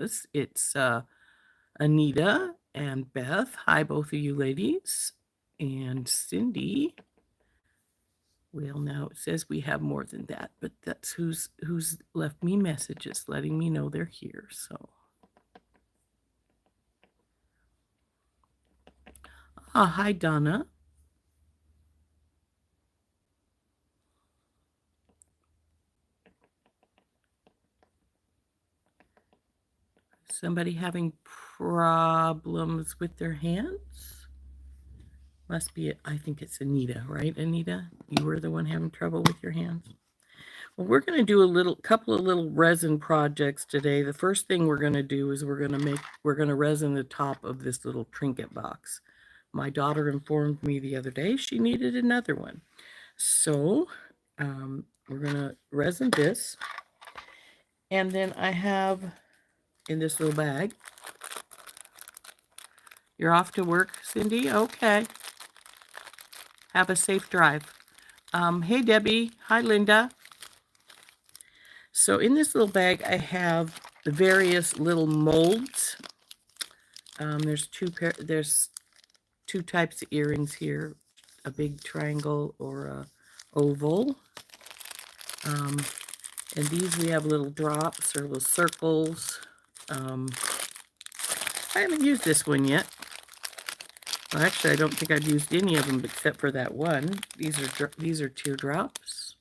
It's Anita and Beth. Hi, both of you ladies. And Cindy. Well, now it says we have more than that, but that's who's left me messages letting me know they're here. So, hi, Donna. Somebody having problems with their hands? Must be, I think it's Anita, right, Anita? You were the one having trouble with your hands? Well, we're going to do a couple of little resin projects today. The first thing we're going to do is we're going to resin the top of this little trinket box. My daughter informed me the other day she needed another one. So we're going to resin this. And then I have in this little bag. You're off to work, Cindy? Okay. Have a safe drive. Hey, Debbie. Hi, Linda. So in this little bag, I have the various little molds. There's two types of earrings here, a big triangle or a oval. And these we have little drops or little circles. I haven't used this one yet. Well, actually, I don't think I've used any of them except for that one. These are teardrops.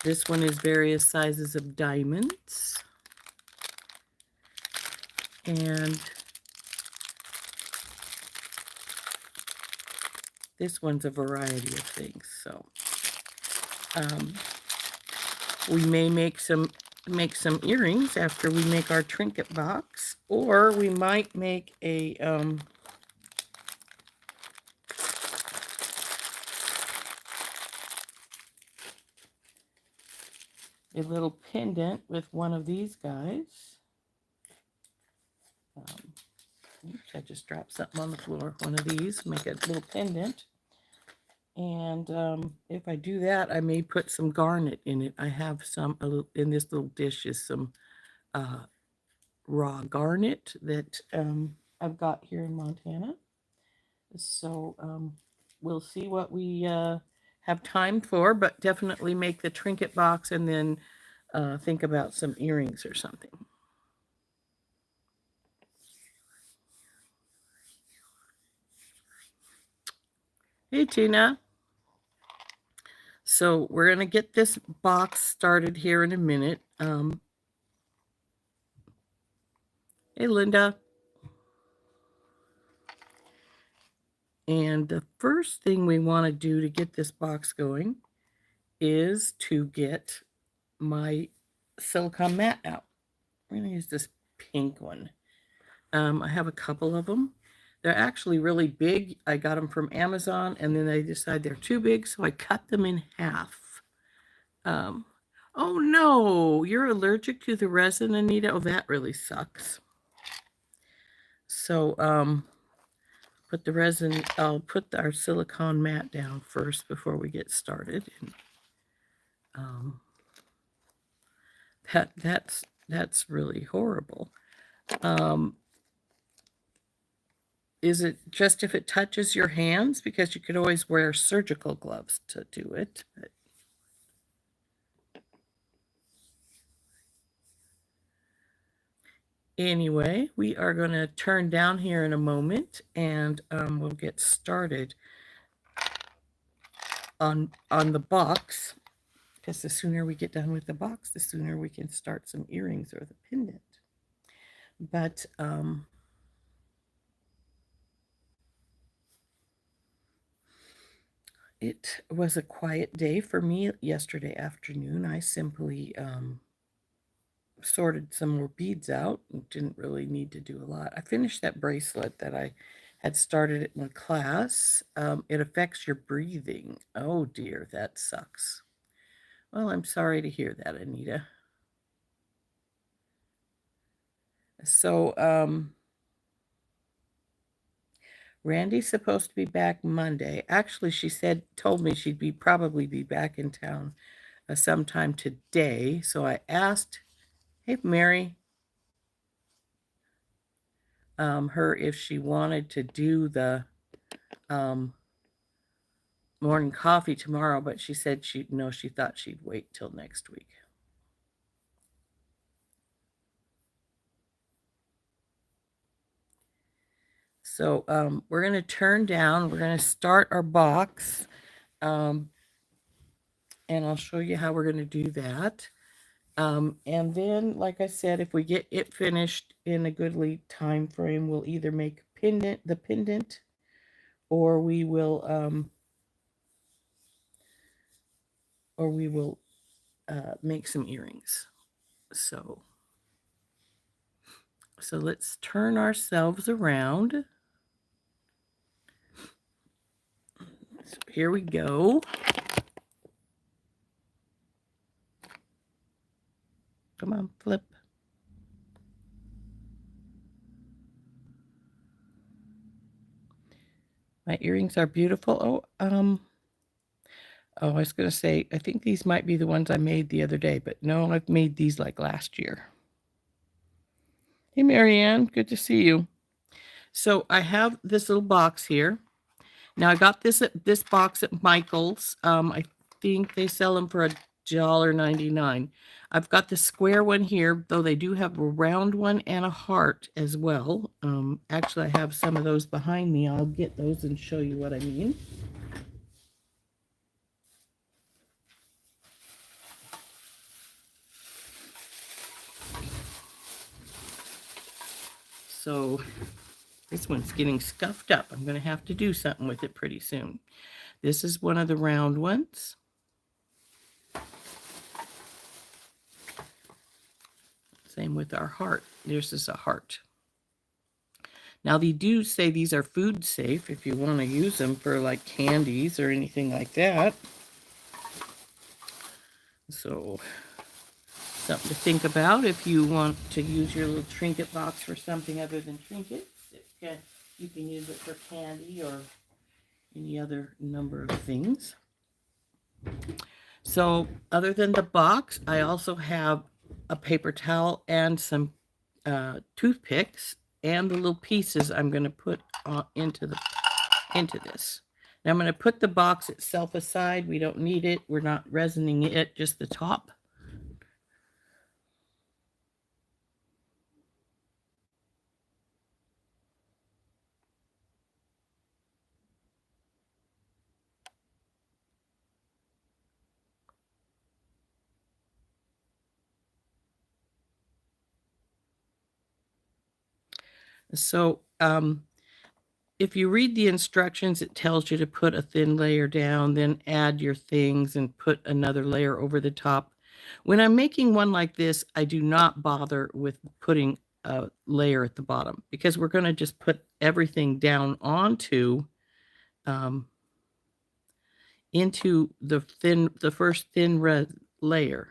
This one is various sizes of diamonds. And this one's a variety of things. So we may make some earrings after we make our trinket box, or we might make a little pendant with one of these guys. Oops, I just dropped something on the floor. One of these, make a little pendant. And if I do that, I may put some garnet in it. I have in this little dish is some raw garnet that I've got here in Montana. So we'll see what we have time for, but definitely make the trinket box and then think about some earrings or something. Hey, Tina. So we're going to get this box started here in a minute. Hey, Linda. And the first thing we want to do to get this box going is to get my silicone mat out. I'm going to use this pink one. I have a couple of them. They're actually really big. I got them from Amazon, and then I decided they're too big, so I cut them in half. Oh no, you're allergic to the resin, Anita? Oh, that really sucks. So put the resin, I'll put our silicone mat down first before we get started. And, that's really horrible. Is it just if it touches your hands? Because you could always wear surgical gloves to do it. But anyway, we are going to turn down here in a moment, and we'll get started on the box. Because the sooner we get done with the box, the sooner we can start some earrings or the pendant. But it was a quiet day for me yesterday afternoon. I simply sorted some more beads out and didn't really need to do a lot. I finished that bracelet that I had started in class. It affects your breathing. Oh dear, that sucks. Well, I'm sorry to hear that, Anita. So, Randy's supposed to be back Monday. Actually, she told me she'd probably be back in town sometime today. So I asked, hey, Mary, her if she wanted to do the morning coffee tomorrow, but she said she thought she'd wait till next week. So we're going to turn down, we're going to start our box, and I'll show you how we're going to do that. And then, like I said, if we get it finished in a goodly time frame, we'll either make the pendant, or we will make some earrings. So let's turn ourselves around. So here we go. Come on, flip. My earrings are beautiful. Oh, I was going to say, I think these might be the ones I made the other day, but no, I've made these like last year. Hey, Marianne, good to see you. So I have this little box here. Now I got this box at Michael's. I think they sell them for $1.99. I've got the square one here, though they do have a round one and a heart as well. Actually, I have some of those behind me. I'll get those and show you what I mean. So this one's getting scuffed up. I'm going to have to do something with it pretty soon. This is one of the round ones. Same with our heart. This is a heart. Now, they do say these are food safe if you want to use them for like candies or anything like that. So, something to think about if you want to use your little trinket box for something other than trinkets. You can use it for candy or any other number of things. So, other than the box, I also have a paper towel and some toothpicks and the little pieces I'm going to put into this. Now I'm going to put the box itself aside. We don't need it. We're not resining it, just the top. So if you read the instructions, it tells you to put a thin layer down, then add your things and put another layer over the top. When I'm making one like this, I do not bother with putting a layer at the bottom because we're going to just put everything down onto into the first thin red layer.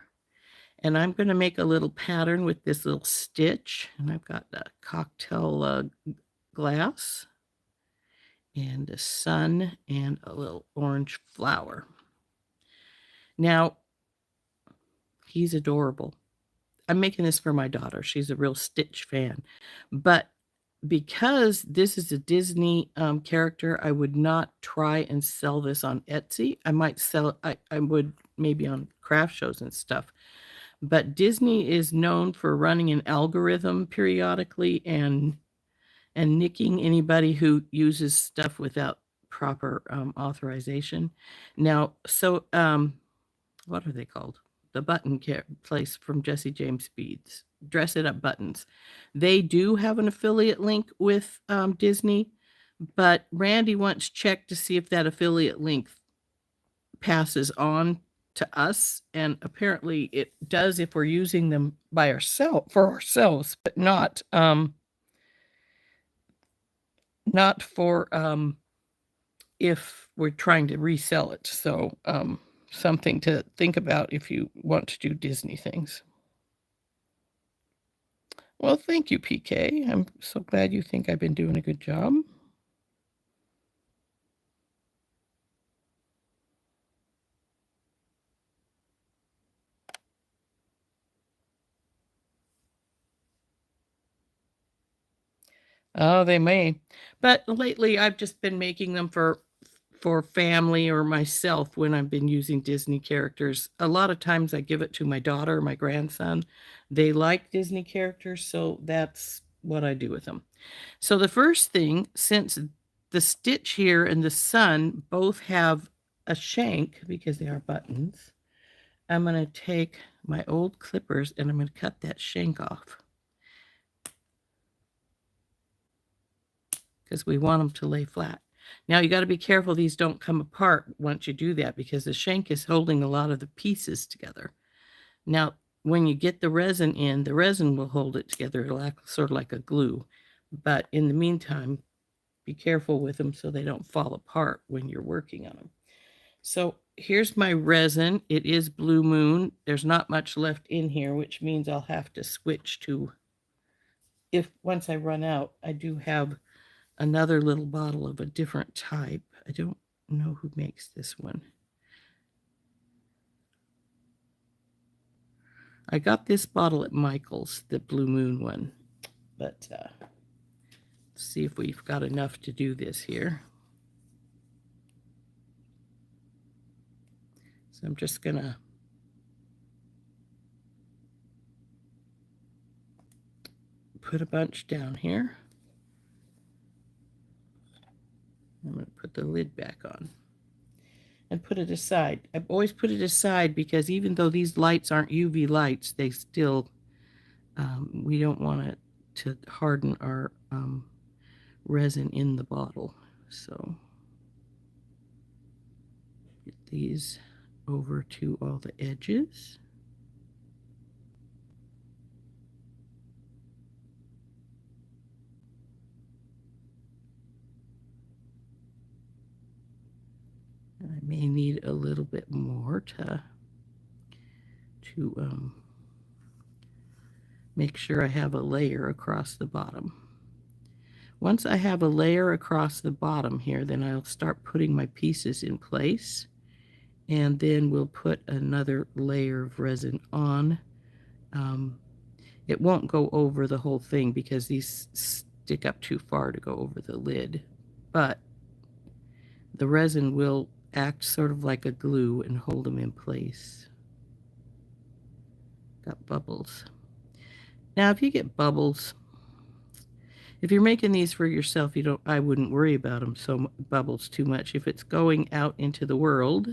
And I'm going to make a little pattern with this little stitch. And I've got a cocktail glass and a sun and a little orange flower. Now, he's adorable. I'm making this for my daughter. She's a real Stitch fan. But because this is a Disney character, I would not try and sell this on Etsy. I might sell it, I would maybe on craft shows and stuff. But Disney is known for running an algorithm periodically and nicking anybody who uses stuff without proper authorization. Now, so what are they called? The button place from Jesse James Speeds, Dress It Up Buttons. They do have an affiliate link with Disney, but Randy once checked to see if that affiliate link passes on to us, and apparently it does if we're using them by for ourselves, but not for if we're trying to resell it. So something to think about if you want to do Disney things. Well, thank you, PK. I'm so glad you think I've been doing a good job. Oh, they may. But lately I've just been making them for family or myself when I've been using Disney characters. A lot of times I give it to my daughter or my grandson. They like Disney characters, so that's what I do with them. So the first thing, since the stitch here and the sun both have a shank because they are buttons, I'm going to take my old clippers and I'm going to cut that shank off, because we want them to lay flat. Now you got to be careful these don't come apart once you do that, because the shank is holding a lot of the pieces together. Now, when you get the resin in, the resin will hold it together. It'll act sort of like a glue. But in the meantime, be careful with them so they don't fall apart when you're working on them. So here's my resin. It is Blue Moon. There's not much left in here, which means I'll have to switch to, if once I run out, I do have another little bottle of a different type. I don't know who makes this one. I got this bottle at Michael's, the Blue Moon one, but let's see if we've got enough to do this here. So I'm just gonna put a bunch down here. I'm going to put the lid back on and put it aside. I've always put it aside because even though these lights aren't UV lights, they still, we don't want it to harden our resin in the bottle. So get these over to all the edges. And I may need a little bit more to make sure I have a layer across the bottom. Once I have a layer across the bottom here, then I'll start putting my pieces in place, and then we'll put another layer of resin on. It won't go over the whole thing because these stick up too far to go over the lid, but the resin will act sort of like a glue and hold them in place. Got bubbles. Now, if you get bubbles, if you're making these for yourself, I wouldn't worry about them bubbles too much. If it's going out into the world,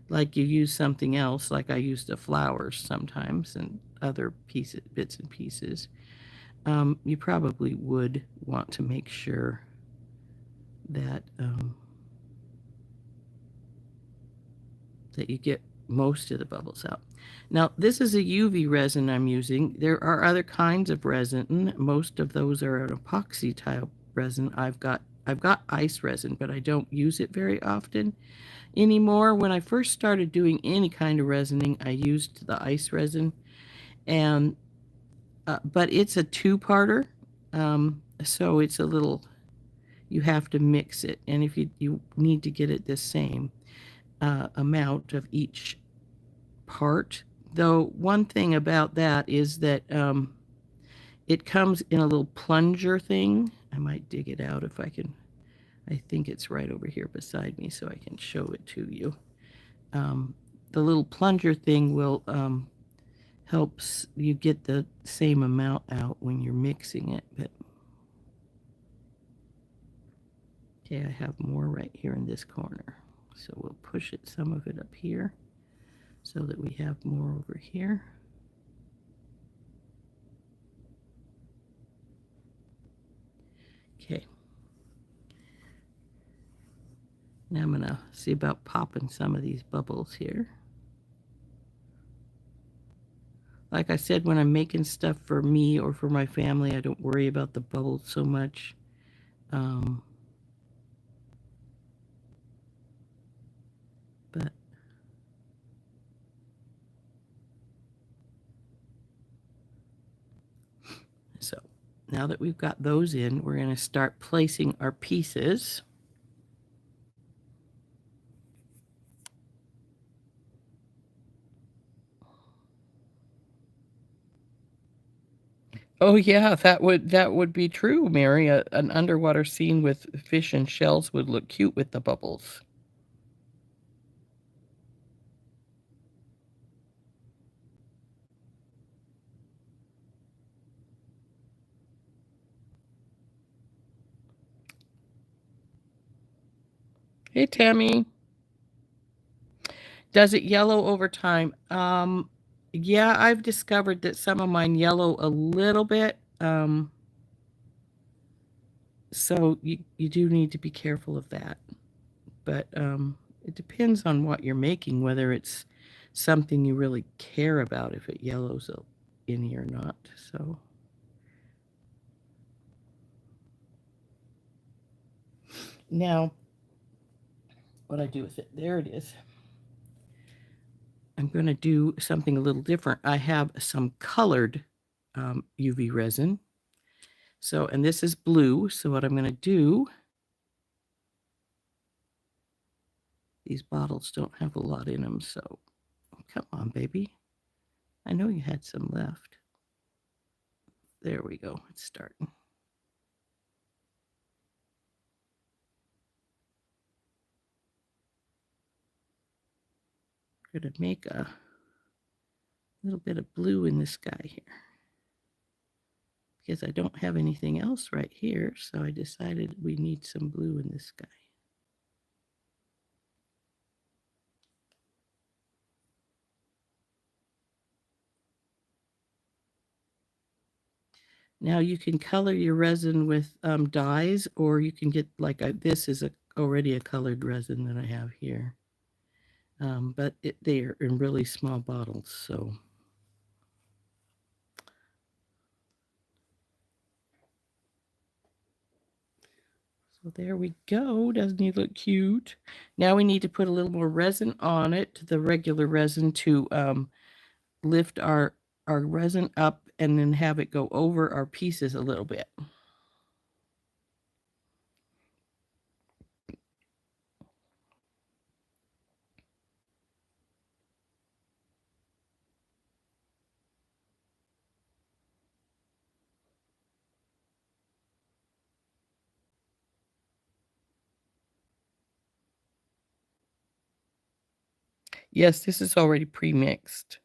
like you use something else, like I use the flowers sometimes and other bits and pieces, you probably would want to make sure that that you get most of the bubbles out. Now, this is a UV resin I'm using. There are other kinds of resin. Most of those are an epoxy type resin. I've got ice resin, but I don't use it very often anymore. When I first started doing any kind of resining, I used the ice resin, and but it's a two-parter, so it's a little, you have to mix it, and if you need to get it the same amount of each part. Though one thing about that is that it comes in a little plunger thing. I might dig it out if I can. I think it's right over here beside me so I can show it to you. The little plunger thing will helps you get the same amount out when you're mixing it. But okay, I have more right here in this corner. So we'll push it, some of it up here, so that we have more over here. Okay. Now I'm gonna see about popping some of these bubbles here. Like I said, when I'm making stuff for me or for my family, I don't worry about the bubbles so much. But so now that we've got those in, we're going to start placing our pieces. Oh yeah, that would be true, Mary. An underwater scene with fish and shells would look cute with the bubbles. Hey Tammy, does it yellow over time? Yeah, I've discovered that some of mine yellow a little bit. So you do need to be careful of that. But it depends on what you're making, whether it's something you really care about, if it yellows any or not. So now, what I do with it, there it is. I'm going to do something a little different. I have some colored UV resin. So, and this is blue. So what I'm going to do, these bottles don't have a lot in them. So come on, baby. I know you had some left. There we go. It's starting. We're going to make a little bit of blue in the sky here, because I don't have anything else right here. So I decided we need some blue in the sky. Now you can color your resin with dyes, or you can get like this is already a colored resin that I have here. But they are in really small bottles, so. So there we go. Doesn't he look cute? Now we need to put a little more resin on it, the regular resin, to lift our resin up and then have it go over our pieces a little bit. Yes, this is already pre-mixed.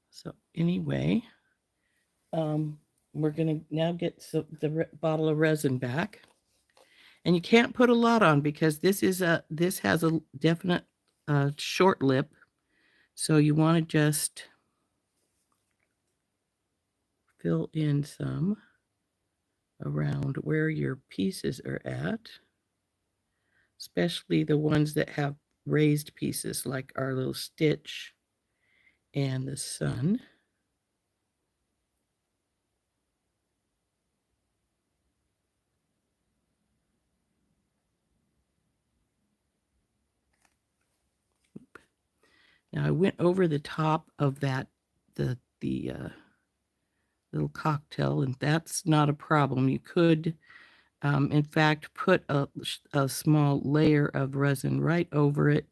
So anyway, we're going to now get the bottle of resin back. And you can't put a lot on, because this has a definite short lip. So you want to just fill in some around where your pieces are at, especially the ones that have raised pieces, like our little stitch and the sun. Now I went over the top of that, the little cocktail, and that's not a problem. You could, in fact, put a small layer of resin right over it,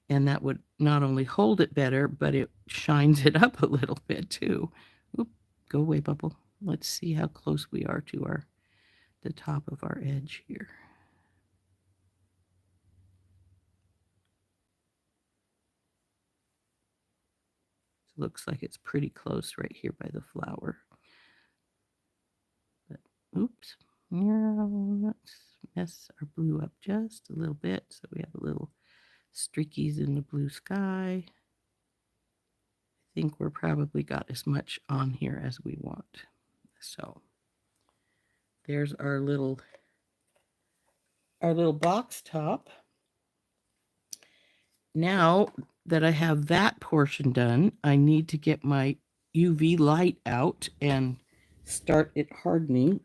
and that would not only hold it better, but it shines it up a little bit too. Oop, go away, bubble. Let's see how close we are to the top of our edge here. It looks like it's pretty close right here by the flower. But, oops. Let's mess our blue up just a little bit, so we have a little streakies in the blue sky. I think we're probably got as much on here as we want. So there's our little box top. Now that I have that portion done, I need to get my UV light out and start it hardening.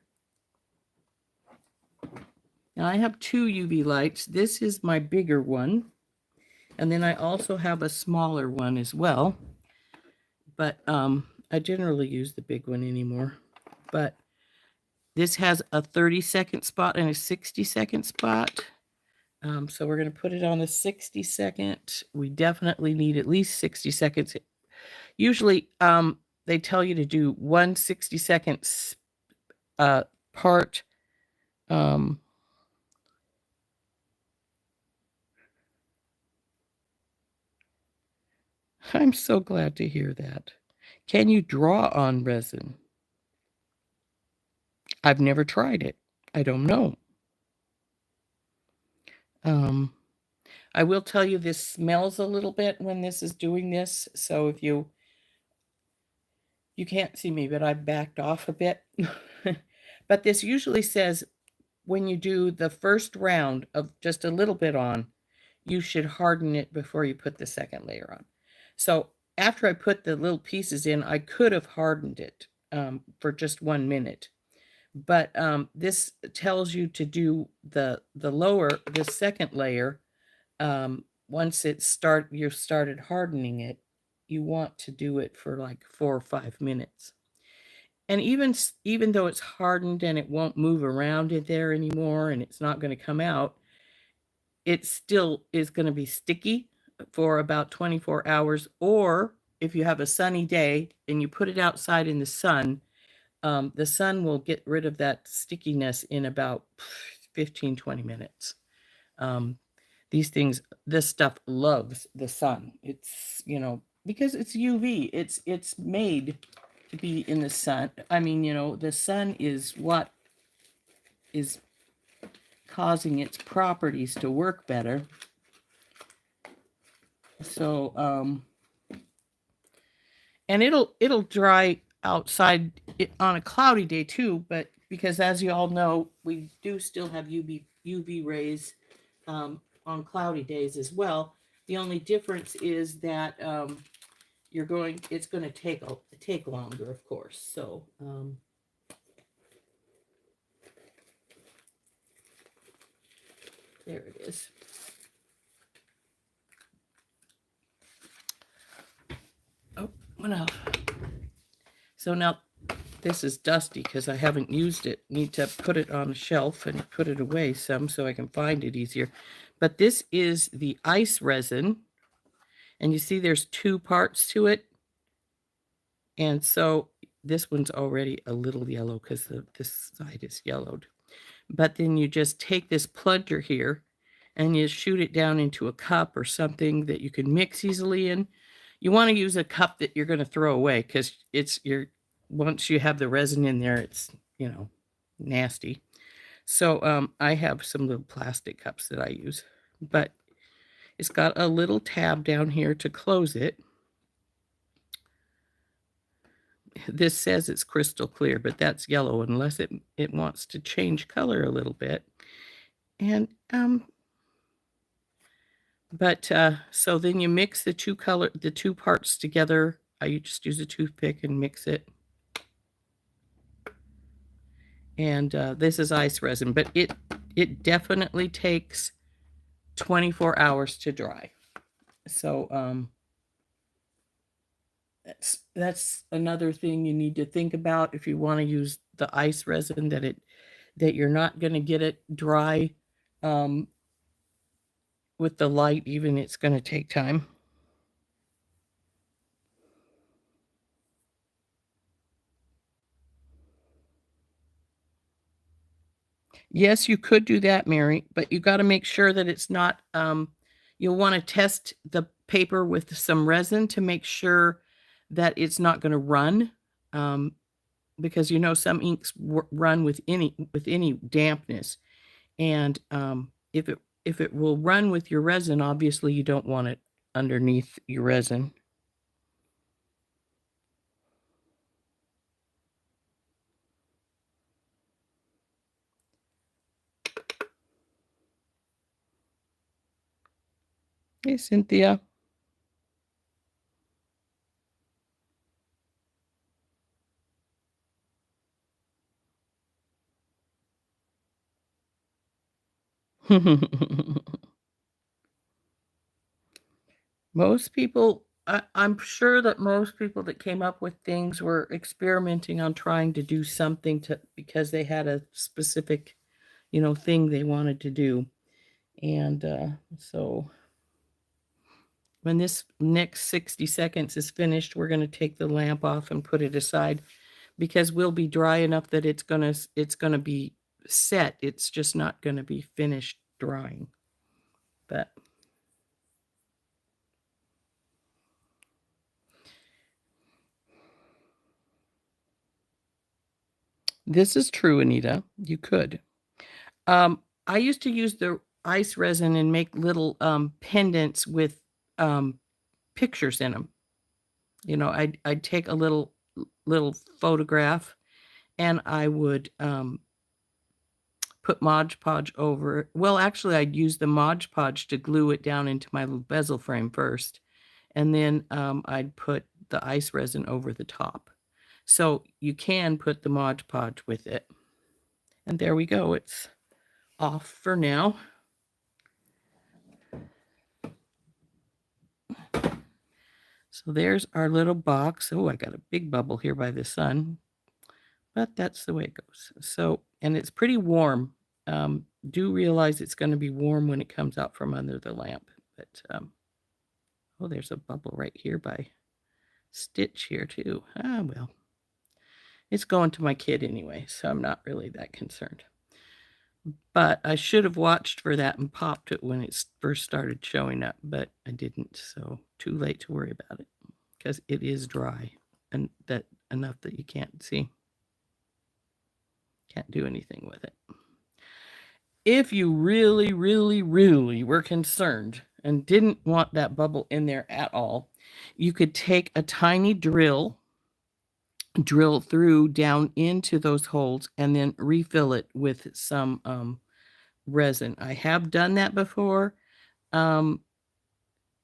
Now I have two UV lights. This is my bigger one, and then I also have a smaller one as well. But I generally use the big one anymore. But This has a 30-second spot and a 60-second spot. So we're going to put it on the 60-second. We definitely need at least 60 seconds. Usually, they tell you to do 1 60-second part. I'm so glad to hear that. Can you draw on resin? I've never tried it. I don't know. I will tell you this smells a little bit when this is doing this. So if you can't see me, but I backed off a bit. But this usually says when you do the first round of just a little bit on, you should harden it before you put the second layer on. So after I put the little pieces in, I could have hardened it for just 1 minute. But this tells you to do the second layer. Once you've started hardening it, you want to do it for like 4 or 5 minutes. And even though it's hardened and it won't move around in there anymore and it's not going to come out, it still is going to be sticky for about 24 hours. Or if you have a sunny day and you put it outside in the sun will get rid of that stickiness in about 15-20 minutes. This stuff loves the sun. It's, because it's UV, it's made to be in the sun. I mean, the sun is what is causing its properties to work better. So, and it'll dry outside on a cloudy day too, but because as you all know, we do still have UV rays on cloudy days as well. The only difference is that it's going to take longer, of course. So there it is. Oh, went off. So now this is dusty because I haven't used it. Need to put it on a shelf and put it away some so I can find it easier. But this is the ice resin. And you see there's 2 parts to it. And so this one's already a little yellow because this side is yellowed. But then you just take this plunger here and you shoot it down into a cup or something that you can mix easily in. You want to use a cup that you're going to throw away because once you have the resin in there, it's, nasty. So I have some little plastic cups that I use, but it's got a little tab down here to close it. This says it's crystal clear, but that's yellow unless it wants to change color a little bit. And so then you mix the two parts together. I just use a toothpick and mix it. And this is ice resin, but it definitely takes 24 hours to dry. So that's another thing you need to think about if you want to use the ice resin, that you're not going to get it dry with the light. Even it's going to take time. Yes, you could do that, Mary, but you got to make sure that it's not, you'll want to test the paper with some resin to make sure that it's not going to run, because some inks run with any dampness. And if it will run with your resin, obviously you don't want it underneath your resin. Hey, Cynthia. Most people I'm sure that most people that came up with things were experimenting on trying to do something because they had a specific, thing they wanted to do. And so when this next 60 seconds is finished, we're going to take the lamp off and put it aside because we'll be dry enough that it's going to be set. It's just not going to be finished drying. But this is true, Anita. You could. I used to use the ice resin and make little pendants with pictures in them. I'd take a little photograph and I would put Mod Podge over it. Well, actually, I'd use the Mod Podge to glue it down into my little bezel frame first. And then I'd put the ice resin over the top. So you can put the Mod Podge with it. And there we go. It's off for now. So there's our little box. Oh, I got a big bubble here by the sun. But that's the way it goes. So, and it's pretty warm. Do realize it's going to be warm when it comes out from under the lamp. But, oh, there's a bubble right here by Stitch here too. Ah, well. It's going to my kid anyway, so I'm not really that concerned. But I should have watched for that and popped it when it first started showing up, but I didn't, so too late to worry about it because it is dry and that enough that you can't see. Can't do anything with it. If you really, really, really were concerned and didn't want that bubble in there at all, you could take a tiny drill through down into those holes and then refill it with some resin. I have done that before.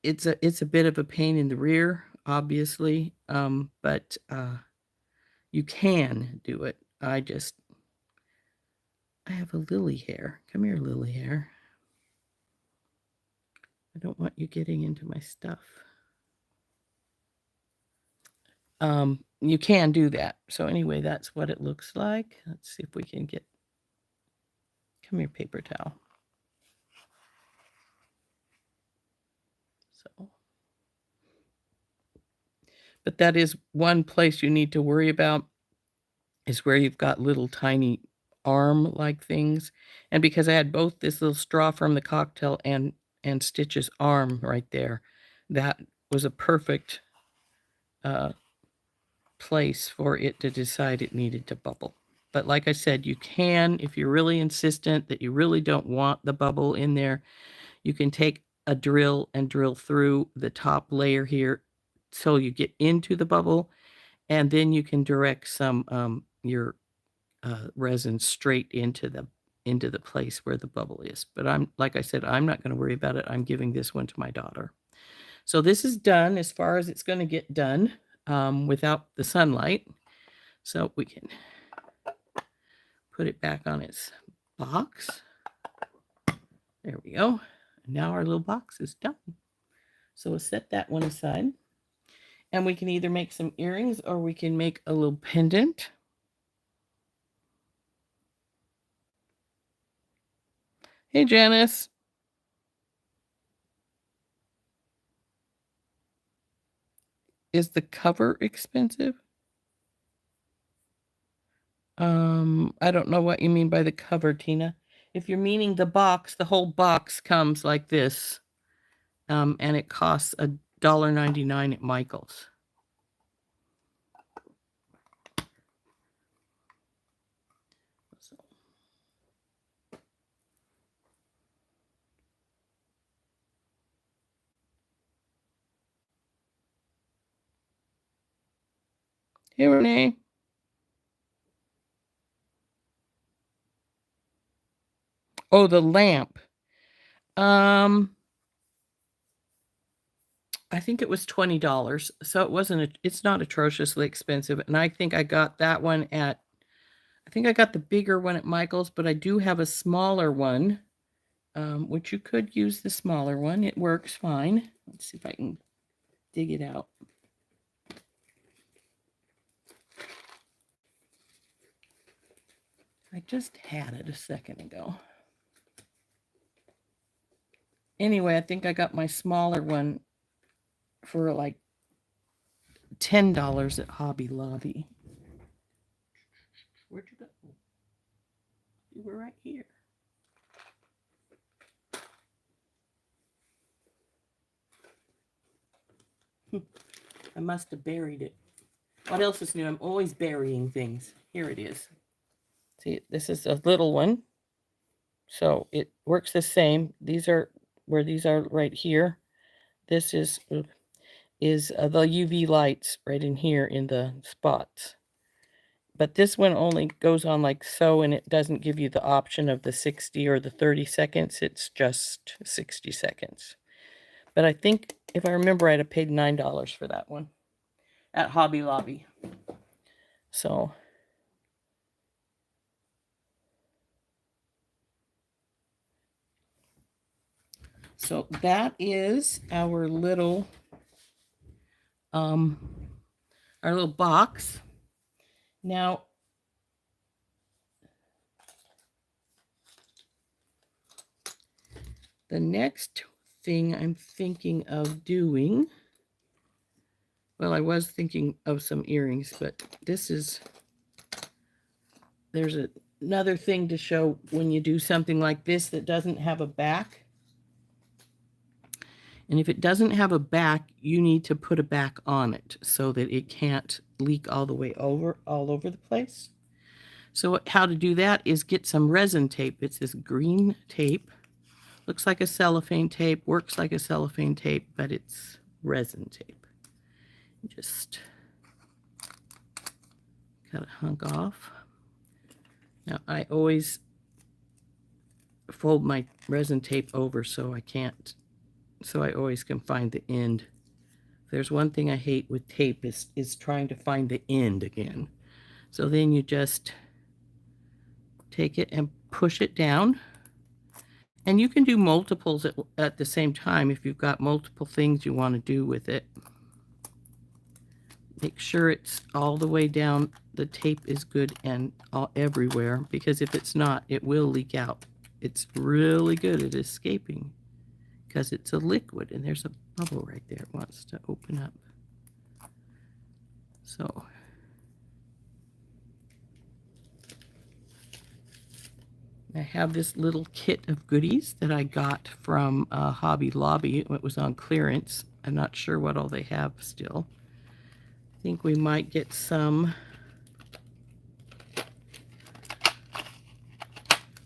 It's a bit of a pain in the rear, obviously, but you can do it. I have a lily hair. Come here, lily hair. I don't want you getting into my stuff. You can do that. So anyway, that's what it looks like. Let's see if we can get, come here, paper towel. So, but that is one place you need to worry about is where you've got little tiny arm-like things. And because I had both this little straw from the cocktail and Stitch's arm right there, that was a perfect place for it to decide it needed to bubble. But like I said, you can, if you're really insistent that you really don't want the bubble in there, you can take a drill and drill through the top layer here so you get into the bubble, and then you can direct some your resin straight into the place where the bubble is. But like I said, I'm not going to worry about it. I'm giving this one to my daughter. So this is done as far as it's going to get done without the sunlight. So we can put it back on its box. There we go. And now our little box is done. So we'll set that one aside. And we can either make some earrings or we can make a little pendant. Hey, Janice. Is the cover expensive? I don't know what you mean by the cover, Tina. If you're meaning the box, the whole box comes like this. And it costs $1.99 at Michael's. Hey, Renee. Oh, the lamp. I think it was $20. So it's not atrociously expensive. And I think I got that one I think I got the bigger one at Michael's, but I do have a smaller one, which you could use the smaller one. It works fine. Let's see if I can dig it out. I just had it a second ago. Anyway, I think I got my smaller one for like $10 at Hobby Lobby. Where'd you go? You were right here. I must have buried it. What else is new? I'm always burying things. Here it is. See, this is a little one. So it works the same. These are where these are right here. This is the UV lights right in here in the spots. But this one only goes on like so, and it doesn't give you the option of the 60 or the 30 seconds. It's just 60 seconds. But I think, if I remember right, I paid $9 for that one at Hobby Lobby. So that is our little box. Now, the next thing I'm thinking of doing, well, I was thinking of some earrings, but there's another thing to show when you do something like this that doesn't have a back. And if it doesn't have a back, you need to put a back on it so that it can't leak all over the place. So how to do that is get some resin tape. It's this green tape. Looks like a cellophane tape, works like a cellophane tape, but it's resin tape. Just cut a hunk off. Now I always fold my resin tape over so I always can find the end. There's one thing I hate with tape is trying to find the end again. So then you just take it and push it down. And you can do multiples at the same time if you've got multiple things you want to do with it. Make sure it's all the way down. The tape is good and everywhere, because if it's not, it will leak out. It's really good at escaping because it's a liquid, and there's a bubble right there. It wants to open up. So I have this little kit of goodies that I got from Hobby Lobby. It was on clearance. I'm not sure what all they have still. I think we might get some.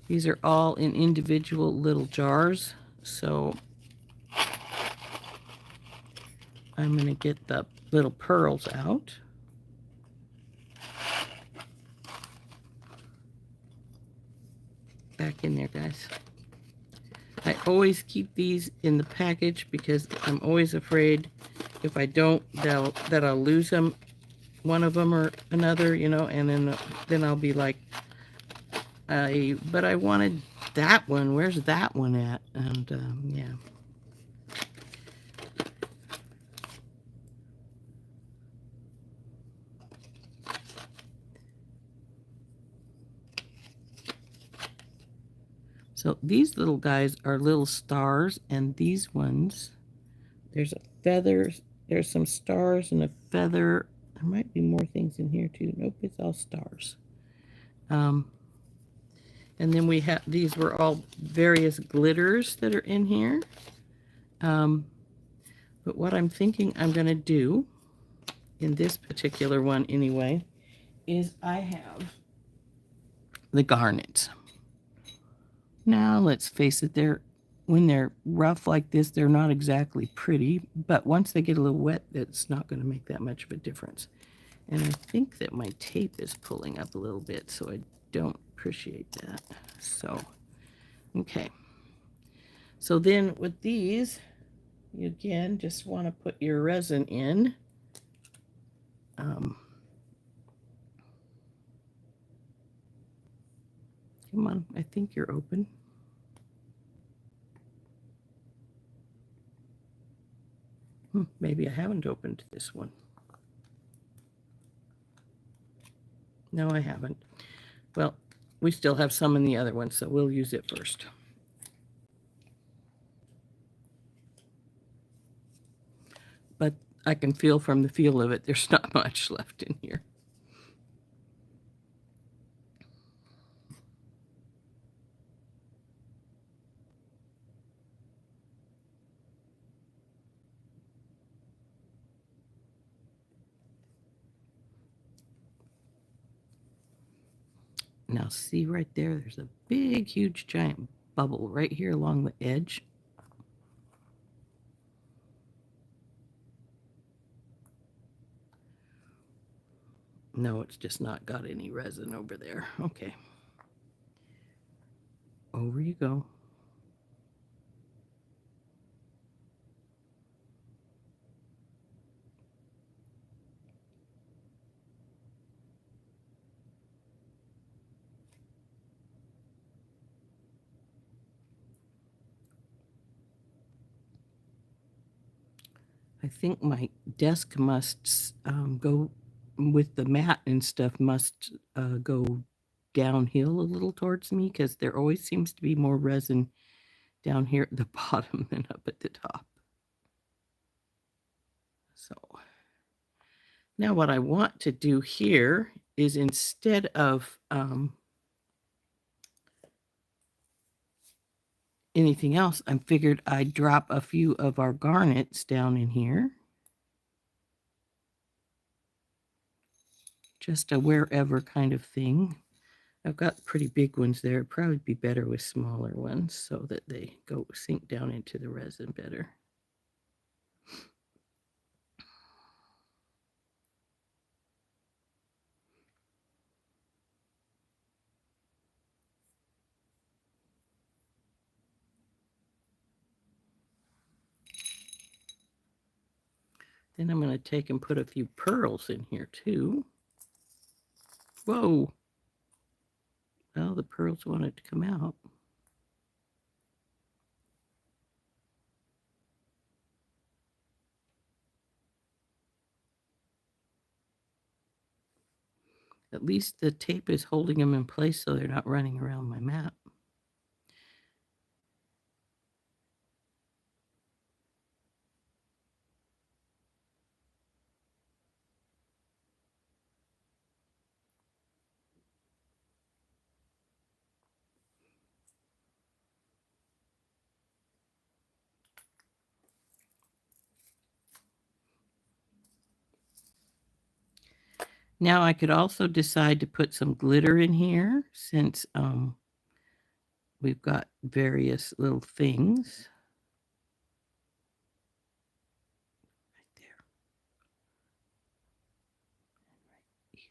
These are all in individual little jars. So I'm going to get the little pearls out. Back in there, guys. I always keep these in the package because I'm always afraid if I don't, that I'll lose them, one of them or another, and then I'll be like, but I wanted that one. Where's that one at? And yeah. So these little guys are little stars, and these ones, there's a feather, there's some stars and a feather. There might be more things in here too. Nope, it's all stars. And then we have, these were all various glitters that are in here. But what I'm thinking I'm going to do, in this particular one anyway, is I have the garnets. Now, let's face it, when they're rough like this, they're not exactly pretty, but once they get a little wet, it's not going to make that much of a difference. And I think that my tape is pulling up a little bit, so I don't appreciate that. So, okay. So then with these, you again just want to put your resin in. Come on, I think you're open. Maybe I haven't opened this one. No, I haven't. Well, we still have some in the other one, so we'll use it first. But I can feel from the feel of it, there's not much left in here. Now see right there, there's a big, huge, giant bubble right here along the edge. No, it's just not got any resin over there. Okay. Over you go. I think my desk must go with the mat and stuff must go downhill a little towards me because there always seems to be more resin down here at the bottom than up at the top. So now what I want to do here is instead of anything else, I figured I'd drop a few of our garnets down in here. Just a wherever kind of thing. I've got pretty big ones there. It'd probably be better with smaller ones so that they go sink down into the resin better. Then I'm going to take and put a few pearls in here too. Whoa. Well, the pearls wanted to come out. At least the tape is holding them in place so they're not running around my map. Now I could also decide to put some glitter in here since we've got various little things. Right there. Right here.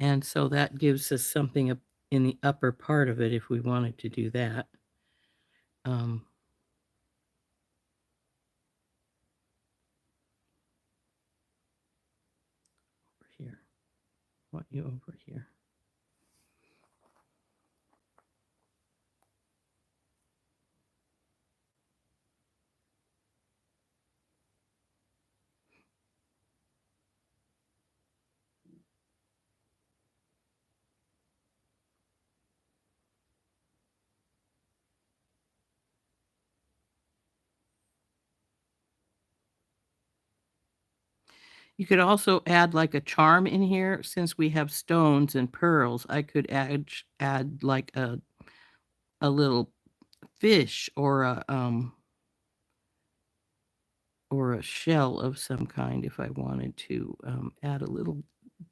And so that gives us something up in the upper part of it if we wanted to do that. Over here. Want you over here. You could also add like a charm in here. Since we have stones and pearls, I could add like a little fish or a shell of some kind if I wanted to add a little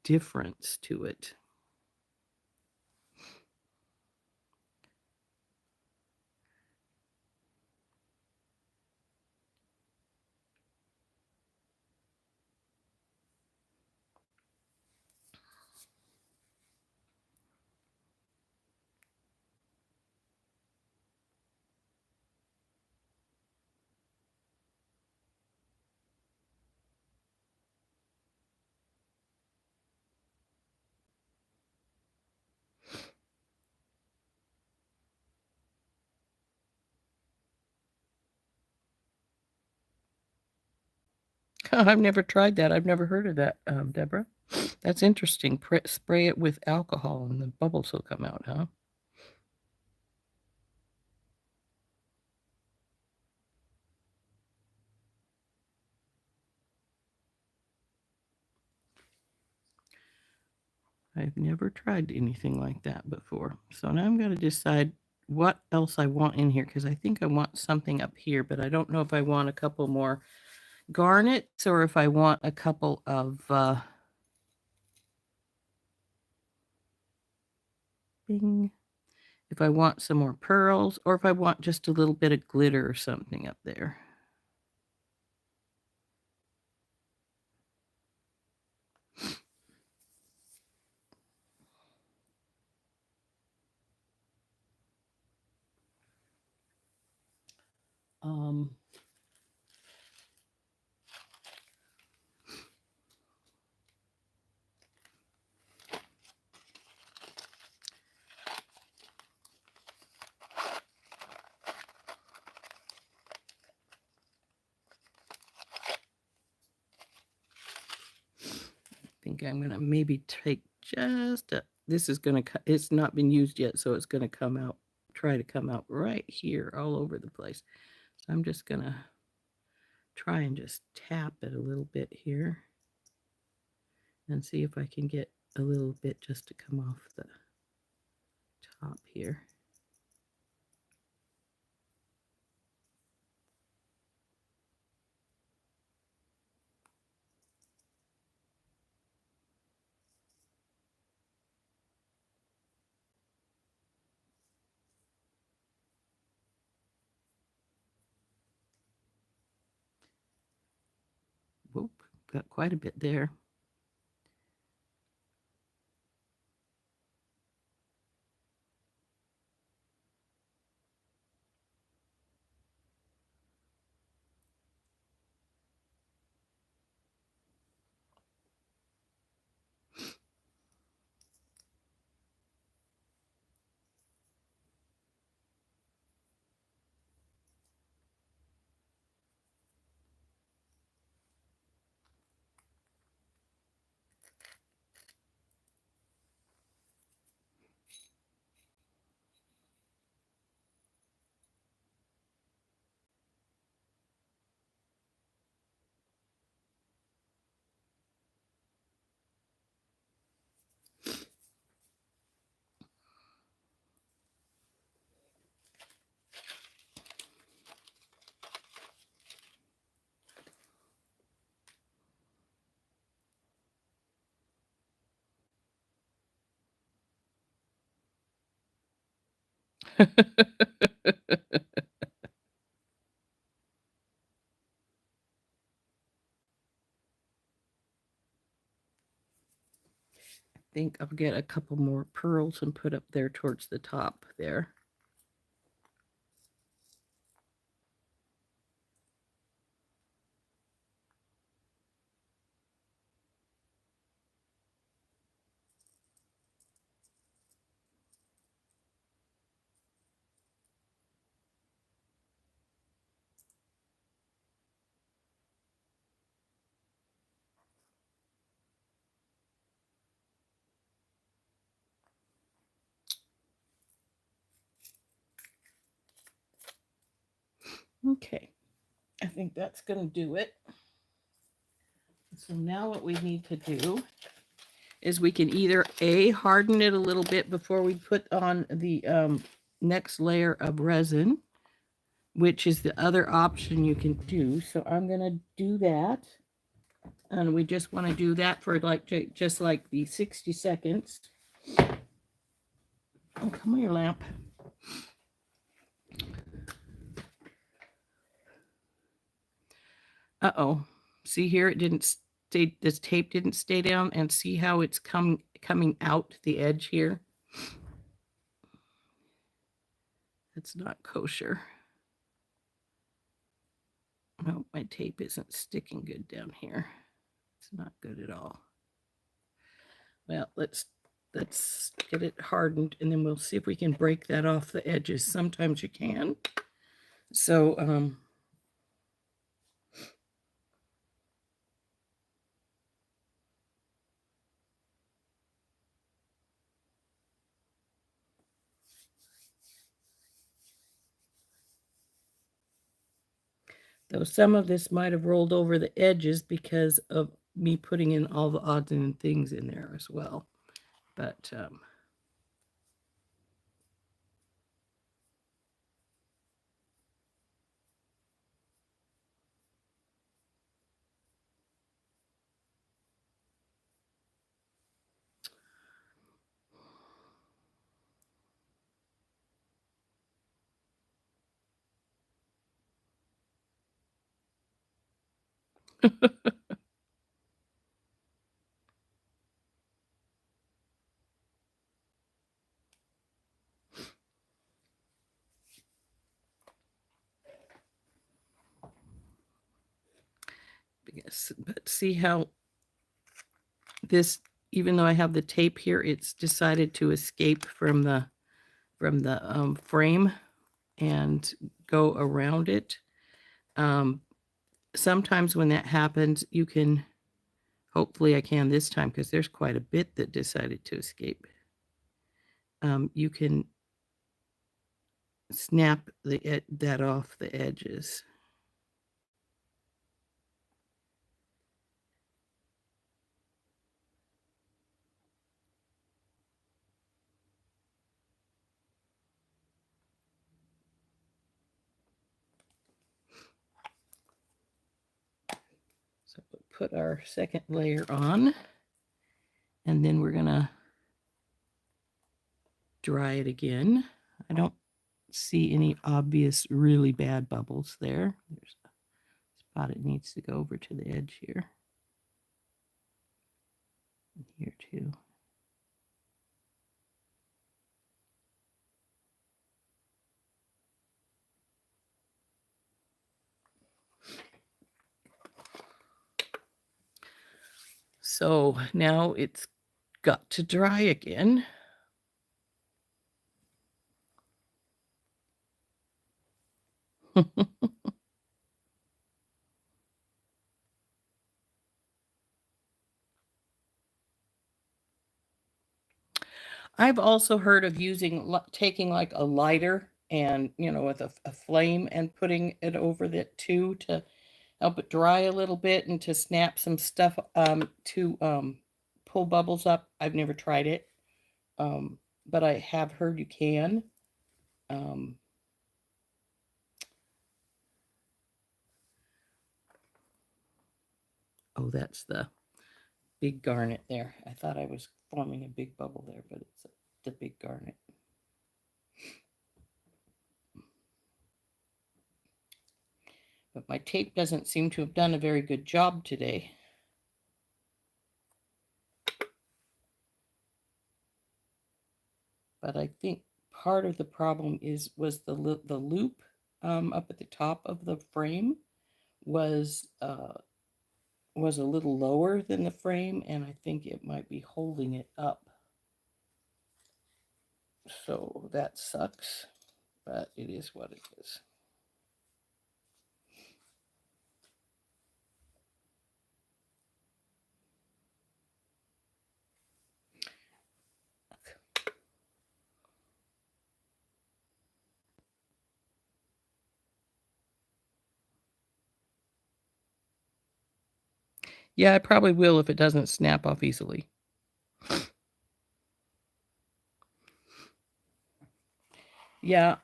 difference to it. I've never tried that. I've never heard of that, Deborah. That's interesting. Spray it with alcohol and the bubbles will come out, huh? I've never tried anything like that before. So now I'm going to decide what else I want in here, because I think I want something up here, but I don't know if I want a couple more garnets or if I want a couple of bing, if I want some more pearls or if I want just a little bit of glitter or something up there. I think I'm gonna maybe take just a, this is gonna, it's not been used yet, so it's gonna come out, try to come out right here all over the place. So I'm just gonna try and just tap it a little bit here and see if I can get a little bit just to come off the top here. Whoop, got quite a bit there. I think I'll get a couple more pearls and put up there towards the top there. Okay, I think that's going to do it. So now what we need to do is we can either harden it a little bit before we put on the next layer of resin, which is the other option you can do. So I'm going to do that. And we just want to do that for like just like the 60 seconds. Oh, come here, lamp. Uh-oh. See here, it didn't stay, this tape didn't stay down, and see how it's coming out the edge here? That's not kosher. No, my tape isn't sticking good down here. It's not good at all. Well, let's get it hardened, and then we'll see if we can break that off the edges. Sometimes you can. So Though some of this might have rolled over the edges because of me putting in all the odds and things in there as well. But yes, but see how this, even though I have the tape here, it's decided to escape from the frame and go around it. Sometimes when that happens, you can, hopefully I can this time because there's quite a bit that decided to escape. You can snap that off the edges. So we'll put our second layer on, and then we're gonna dry it again. I don't see any obvious really bad bubbles there. There's a spot it needs to go over to the edge here. And here too. So now it's got to dry again. I've also heard of taking like a lighter and, with a flame and putting it over it too to help it dry a little bit and to snap some stuff to pull bubbles up. I've never tried it, but I have heard you can. Oh, that's the big garnet there. I thought I was forming a big bubble there, but it's the big garnet. But my tape doesn't seem to have done a very good job today. But I think part of the problem was the loop up at the top of the frame was a little lower than the frame, and I think it might be holding it up. So that sucks, but it is what it is. Yeah, I probably will if it doesn't snap off easily. Yeah,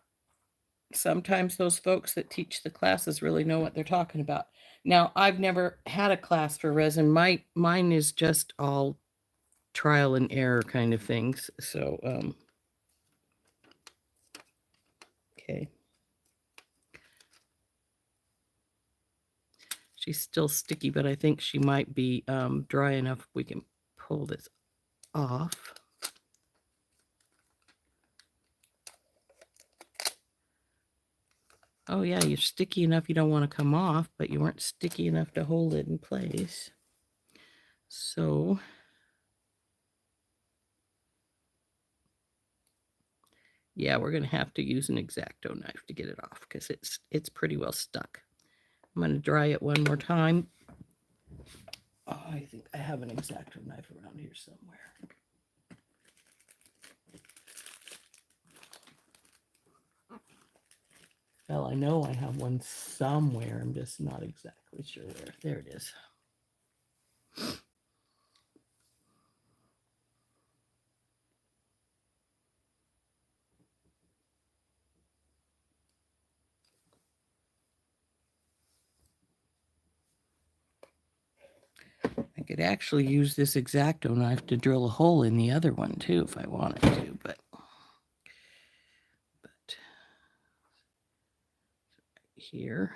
sometimes those folks that teach the classes really know what they're talking about. Now, I've never had a class for resin. Mine is just all trial and error kind of things. So, okay. She's still sticky, but I think she might be dry enough we can pull this off. Oh yeah, you're sticky enough you don't want to come off, but you weren't sticky enough to hold it in place. So yeah, we're going to have to use an X-Acto knife to get it off because it's pretty well stuck. I'm going to dry it one more time. Oh, I think I have an X-Acto knife around here somewhere. Well, I know I have one somewhere. I'm just not exactly sure where. There it is. I could actually use this X-Acto knife to drill a hole in the other one too if I wanted to, but here.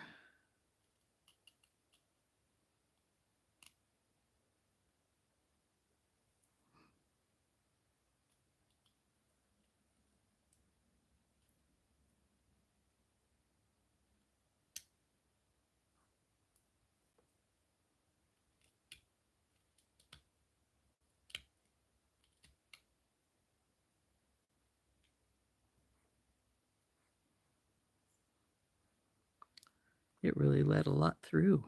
It really let a lot through.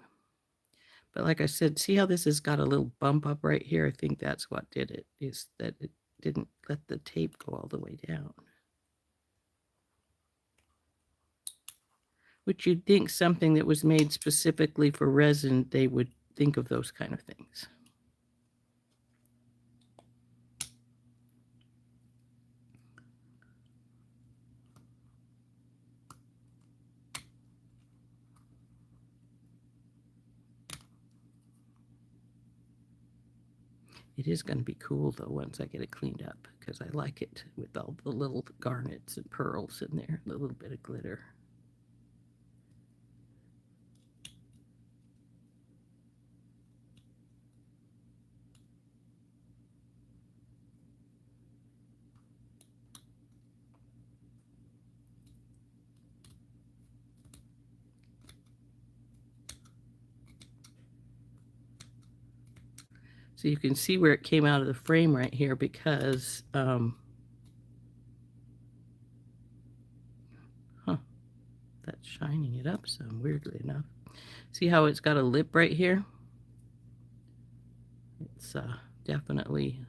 But like I said, see how this has got a little bump up right here? I think that's what did it, is that it didn't let the tape go all the way down. Which you'd think something that was made specifically for resin, they would think of those kind of things. It is going to be cool though once I get it cleaned up, because I like it with all the little garnets and pearls in there, a little bit of glitter. So you can see where it came out of the frame right here because, that's shining it up some, weirdly enough. See how it's got a lip right here? It's definitely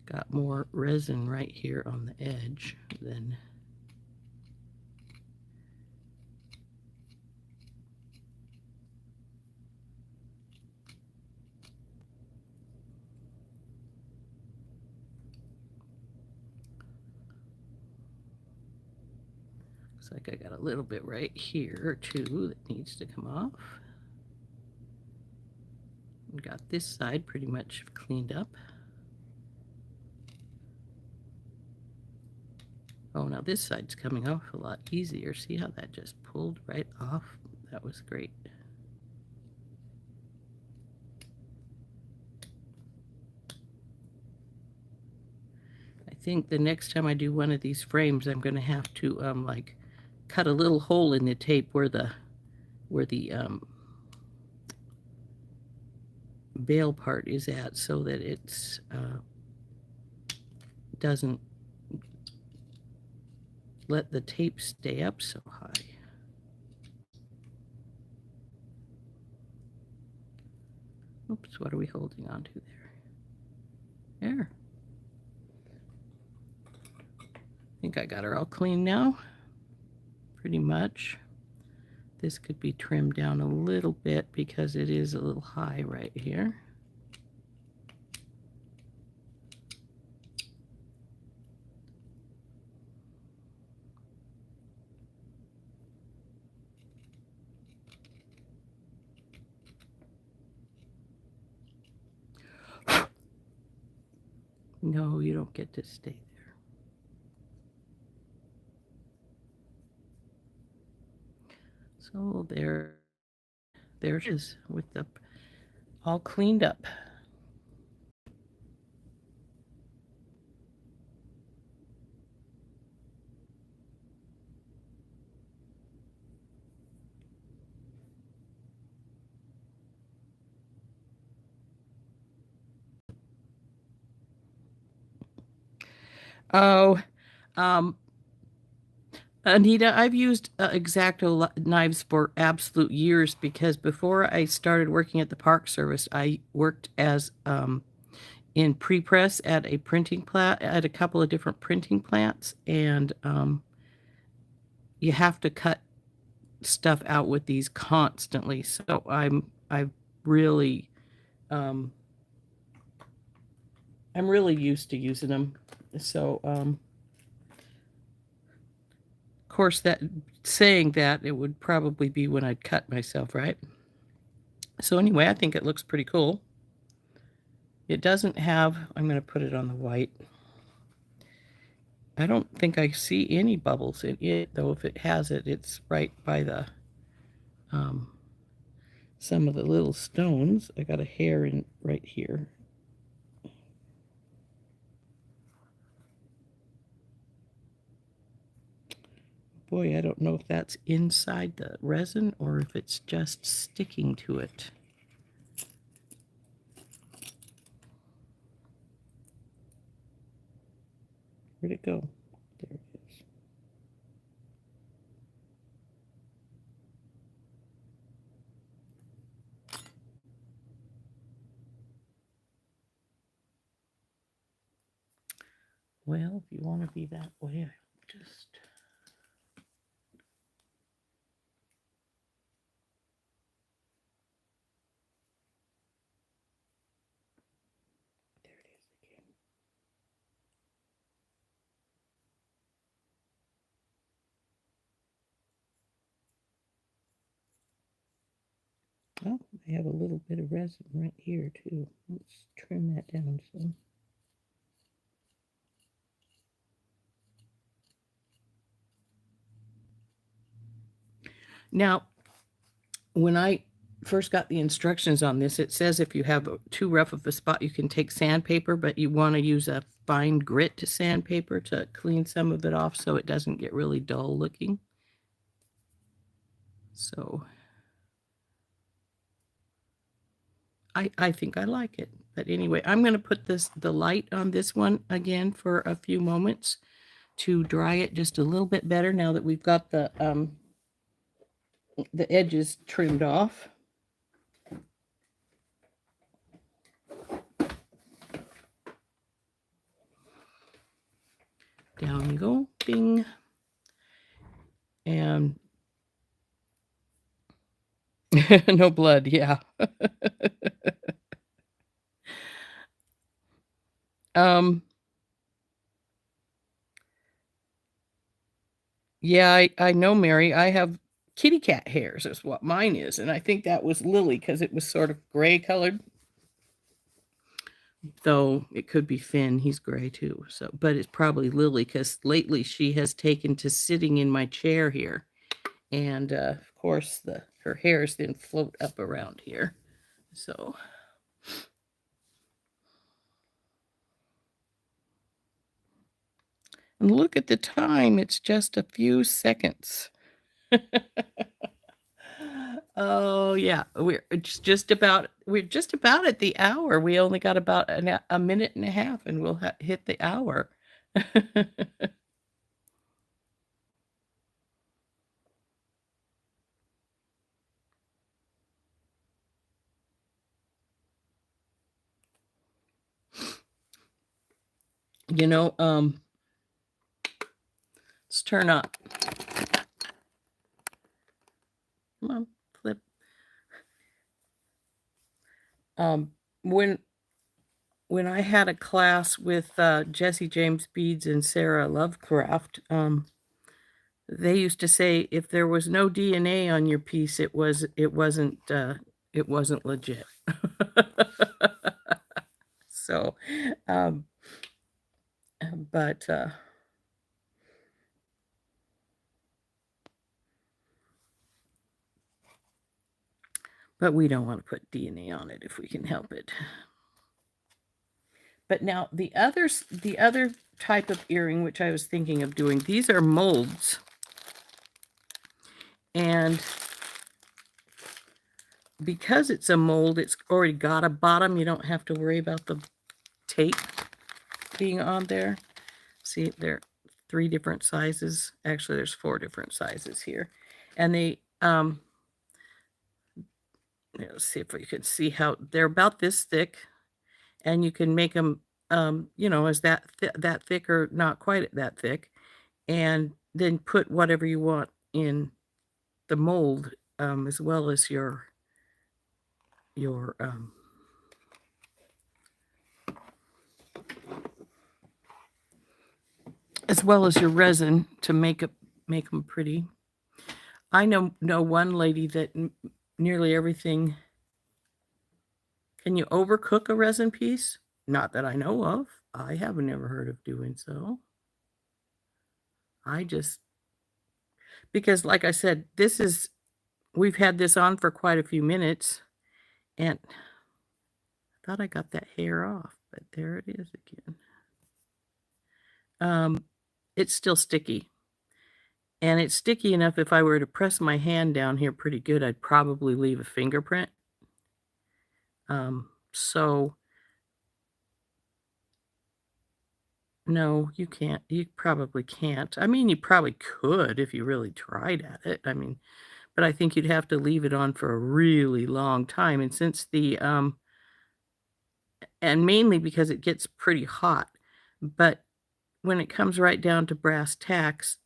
got more resin right here on the edge than looks like I got a little bit right here too that needs to come off. Got this side pretty much cleaned up. Oh, now this side's coming off a lot easier. See how that just pulled right off? That was great. I think the next time I do one of these frames, I'm going to have to like cut a little hole in the tape where the bail part is at, so that it's doesn't let the tape stay up so high. Oops, what are we holding on to there? There. I think I got her all clean now. Pretty much. This could be trimmed down a little bit because it is a little high right here. No, you don't get to stay there. So there it is with the all cleaned up. Oh, Anita, I've used X-Acto knives for absolute years because before I started working at the Park Service, I worked as in pre-press at a printing plant, at a couple of different printing plants, and you have to cut stuff out with these constantly. So I'm really I'm really used to using them. So of course, that saying that, it would probably be when I'd cut myself, right? So anyway, I think it looks pretty cool. It doesn't have, I'm going to put it on the white. I don't think I see any bubbles in it, though. If it has it, it's right by the some of the little stones. I got a hair in right here. Boy, I don't know if that's inside the resin or if it's just sticking to it. Where'd it go? There it is. Well, if you want to be that way, I'll just... There it is again. Oh, I have a little bit of resin right here, too. Let's trim that down some. Now, when I first got the instructions on this, it says if you have too rough of a spot, you can take sandpaper, but you want to use a fine grit to sandpaper to clean some of it off so it doesn't get really dull looking. So I think I like it. But anyway, I'm going to put the light on this one again for a few moments to dry it just a little bit better now that we've got the edges trimmed off. Down you go, bing. And no blood, yeah. Yeah, I know, Mary. I have kitty cat hairs is what mine is, and I think that was Lily because it was sort of gray colored. Though it could be Finn, he's gray too. So, but it's probably Lily because lately she has taken to sitting in my chair here, and of course her hairs then float up around here. So, and look at the time; it's just a few seconds. Oh yeah, we're just about at the hour. We only got about a minute and a half, and we'll hit the hour. You know, let's turn up. Come on, flip. When I had a class with Jesse James Beads and Sarah Lovecraft, they used to say if there was no DNA on your piece, it wasn't legit. So, but we don't want to put DNA on it if we can help it. But now the other type of earring, which I was thinking of doing, these are molds. And because it's a mold, it's already got a bottom. You don't have to worry about the tape being on there. See, there are 3 different sizes. Actually, there's 4 different sizes here. And they, let's see if we can see how they're about this thick. And you can make them, you know, as that thick or not quite that thick. And then put whatever you want in the mold, as well as your as well as your resin to make them pretty. I know one lady that nearly everything. Can you overcook a resin piece? Not that I know of. I have never heard of doing so. I just, because like I said, we've had this on for quite a few minutes, and I thought I got that hair off, but there it is again. It's still sticky. And it's sticky enough if I were to press my hand down here pretty good, I'd probably leave a fingerprint. So no, you can't. You probably can't. I mean, you probably could if you really tried at it. I mean, but I think you'd have to leave it on for a really long time. And since and mainly because it gets pretty hot. But when it comes right down to brass tacks,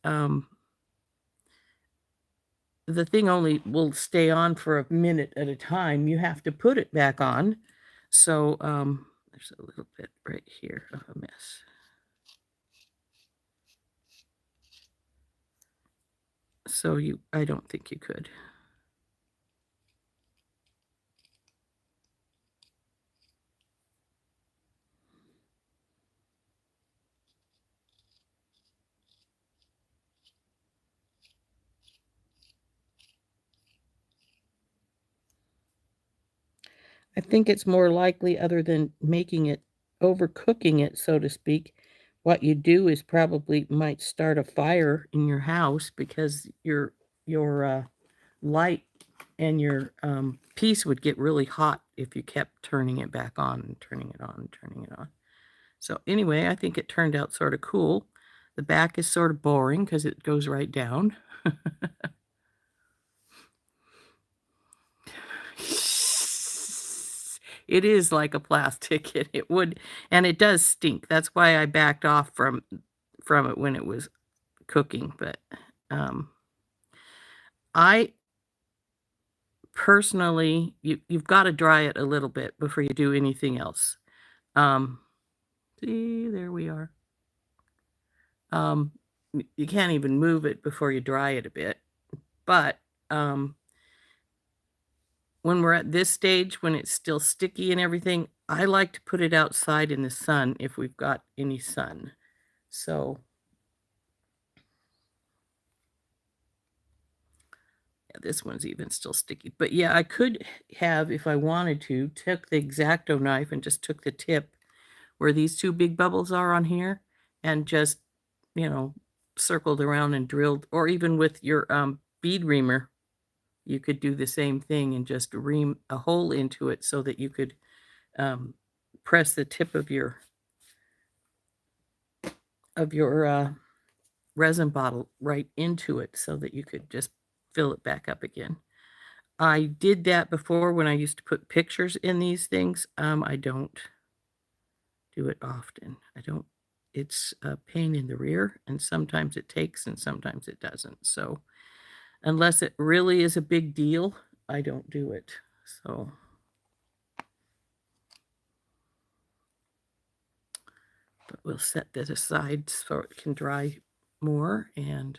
the thing only will stay on for a minute at a time. You have to put it back on. So, there's a little bit right here of a mess. So I don't think you could. I think it's more likely, other than overcooking it, so to speak, what you do is probably might start a fire in your house because your light and your piece would get really hot if you kept turning it back on and turning it on and turning it on. So anyway, I think it turned out sort of cool. The back is sort of boring because it goes right down. It is like a plastic. It would, and it does stink. That's why I backed off from it when it was cooking. But I personally, you've got to dry it a little bit before you do anything else. See, there we are. You can't even move it before you dry it a bit. But when we're at this stage, when it's still sticky and everything, I like to put it outside in the sun if we've got any sun. So yeah, this one's even still sticky. But yeah, I could have, if I wanted to, took the X-Acto knife and just took the tip where these two big bubbles are on here and just, circled around and drilled, or even with your bead reamer, you could do the same thing and just ream a hole into it so that you could press the tip of your resin bottle right into it so that you could just fill it back up again. I did that before when I used to put pictures in these things. I don't do it often. It's a pain in the rear, and sometimes it takes and sometimes it doesn't. So unless it really is a big deal, I don't do it. So but we'll set that aside so it can dry more. And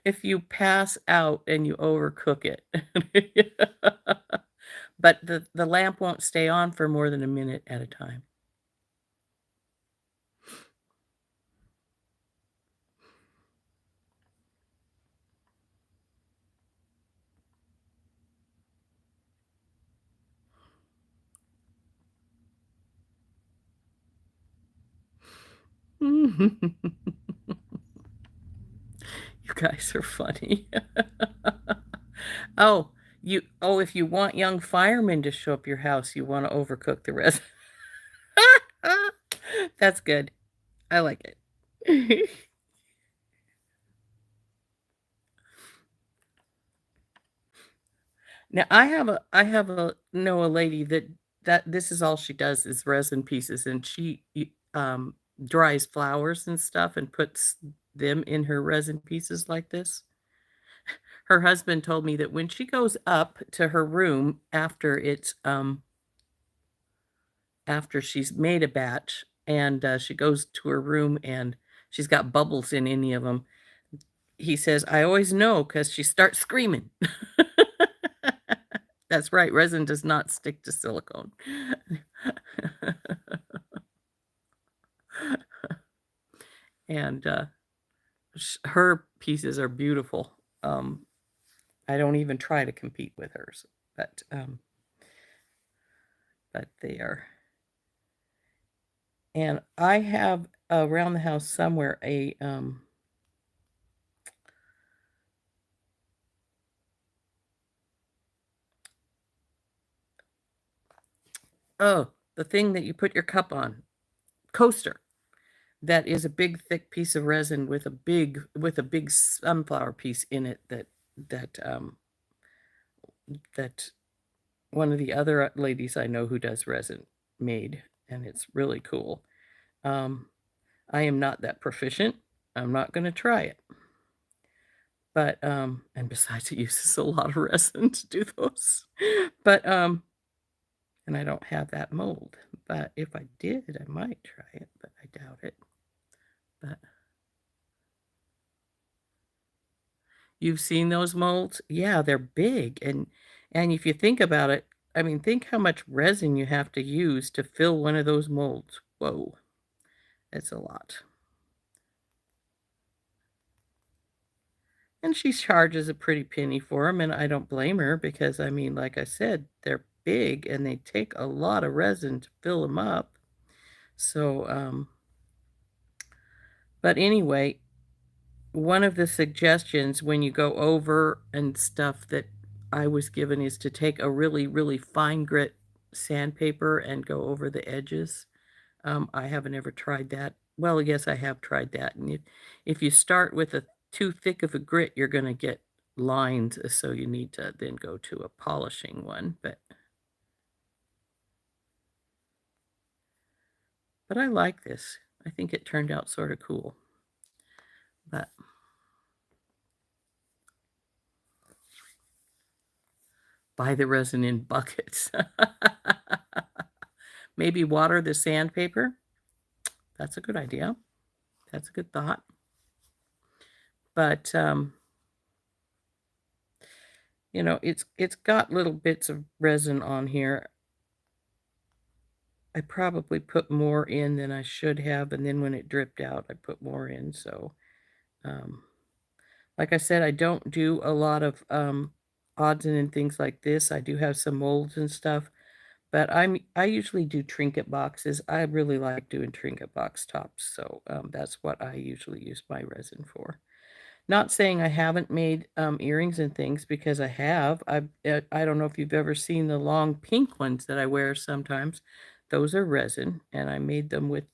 if you pass out and you overcook it. But the lamp won't stay on for more than a minute at a time. You guys are funny. If you want young firemen to show up your house, you want to overcook the rest. That's good. I like it. Now I know a lady that this is all she does is resin pieces, and she dries flowers and stuff and puts them in her resin pieces like this. Her husband told me that when she goes up to her room after after she's made a batch, and she goes to her room and she's got bubbles in any of them, he says, I always know because she starts screaming. That's right, resin does not stick to silicone. And her pieces are beautiful. I don't even try to compete with hers, but they are. And I have around the house somewhere a the thing that you put your cup on, coaster. That is a big thick piece of resin with a big sunflower piece in it that one of the other ladies I know who does resin made, and it's really cool. I am not that proficient. I'm not going to try it. But and besides, it uses a lot of resin to do those. But and I don't have that mold. But if I did, I might try it, but I doubt it. But you've seen those molds? Yeah, they're big, and if you think about it, I mean, think how much resin you have to use to fill one of those molds. Whoa, it's a lot. And she charges a pretty penny for them, and I don't blame her because, I mean, like I said, they're big and they take a lot of resin to fill them up. So, but anyway, one of the suggestions when you go over and stuff that I was given is to take a really, really fine grit sandpaper and go over the edges. I haven't ever tried that. Well, yes, I have tried that. And if you start with a too thick of a grit, you're going to get lines. So you need to then go to a polishing one. But I like this. I think it turned out sort of cool. But buy the resin in buckets. Maybe water the sandpaper. That's a good idea. That's a good thought. But you know, it's got little bits of resin on here. I probably put more in than I should have, and then when it dripped out, I put more in. So, like I said, I don't do a lot of odds and things like this. I do have some molds and stuff, but I usually do trinket boxes. I really like doing trinket box tops, so that's what I usually use my resin for. Not saying I haven't made earrings and things, because I have. I don't know if you've ever seen the long pink ones that I wear sometimes. Those are resin, and I made them with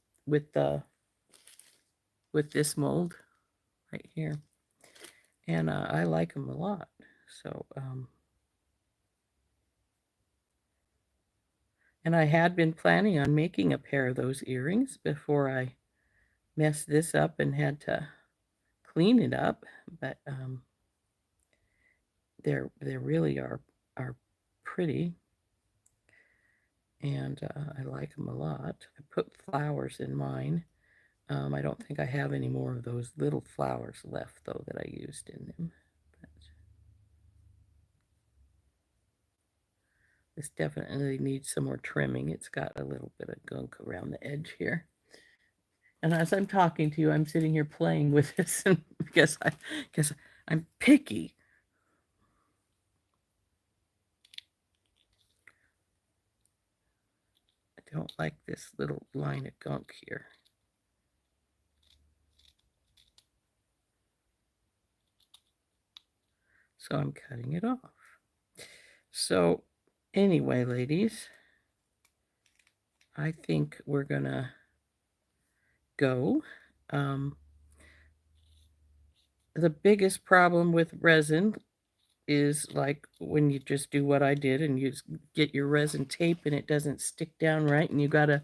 this mold right here, and I like them a lot. So and I had been planning on making a pair of those earrings before I messed this up and had to clean it up, but they really are pretty, and I like them a lot. I put flowers in mine. I don't think I have any more of those little flowers left, though, that I used in them. But this definitely needs some more trimming. It's got a little bit of gunk around the edge here. And as I'm talking to you, I'm sitting here playing with this, and because I'm picky. I don't like this little line of gunk here. So I'm cutting it off. So anyway, ladies, I think we're gonna go. The biggest problem with resin is like when you just do what I did and you get your resin tape and it doesn't stick down right and you got a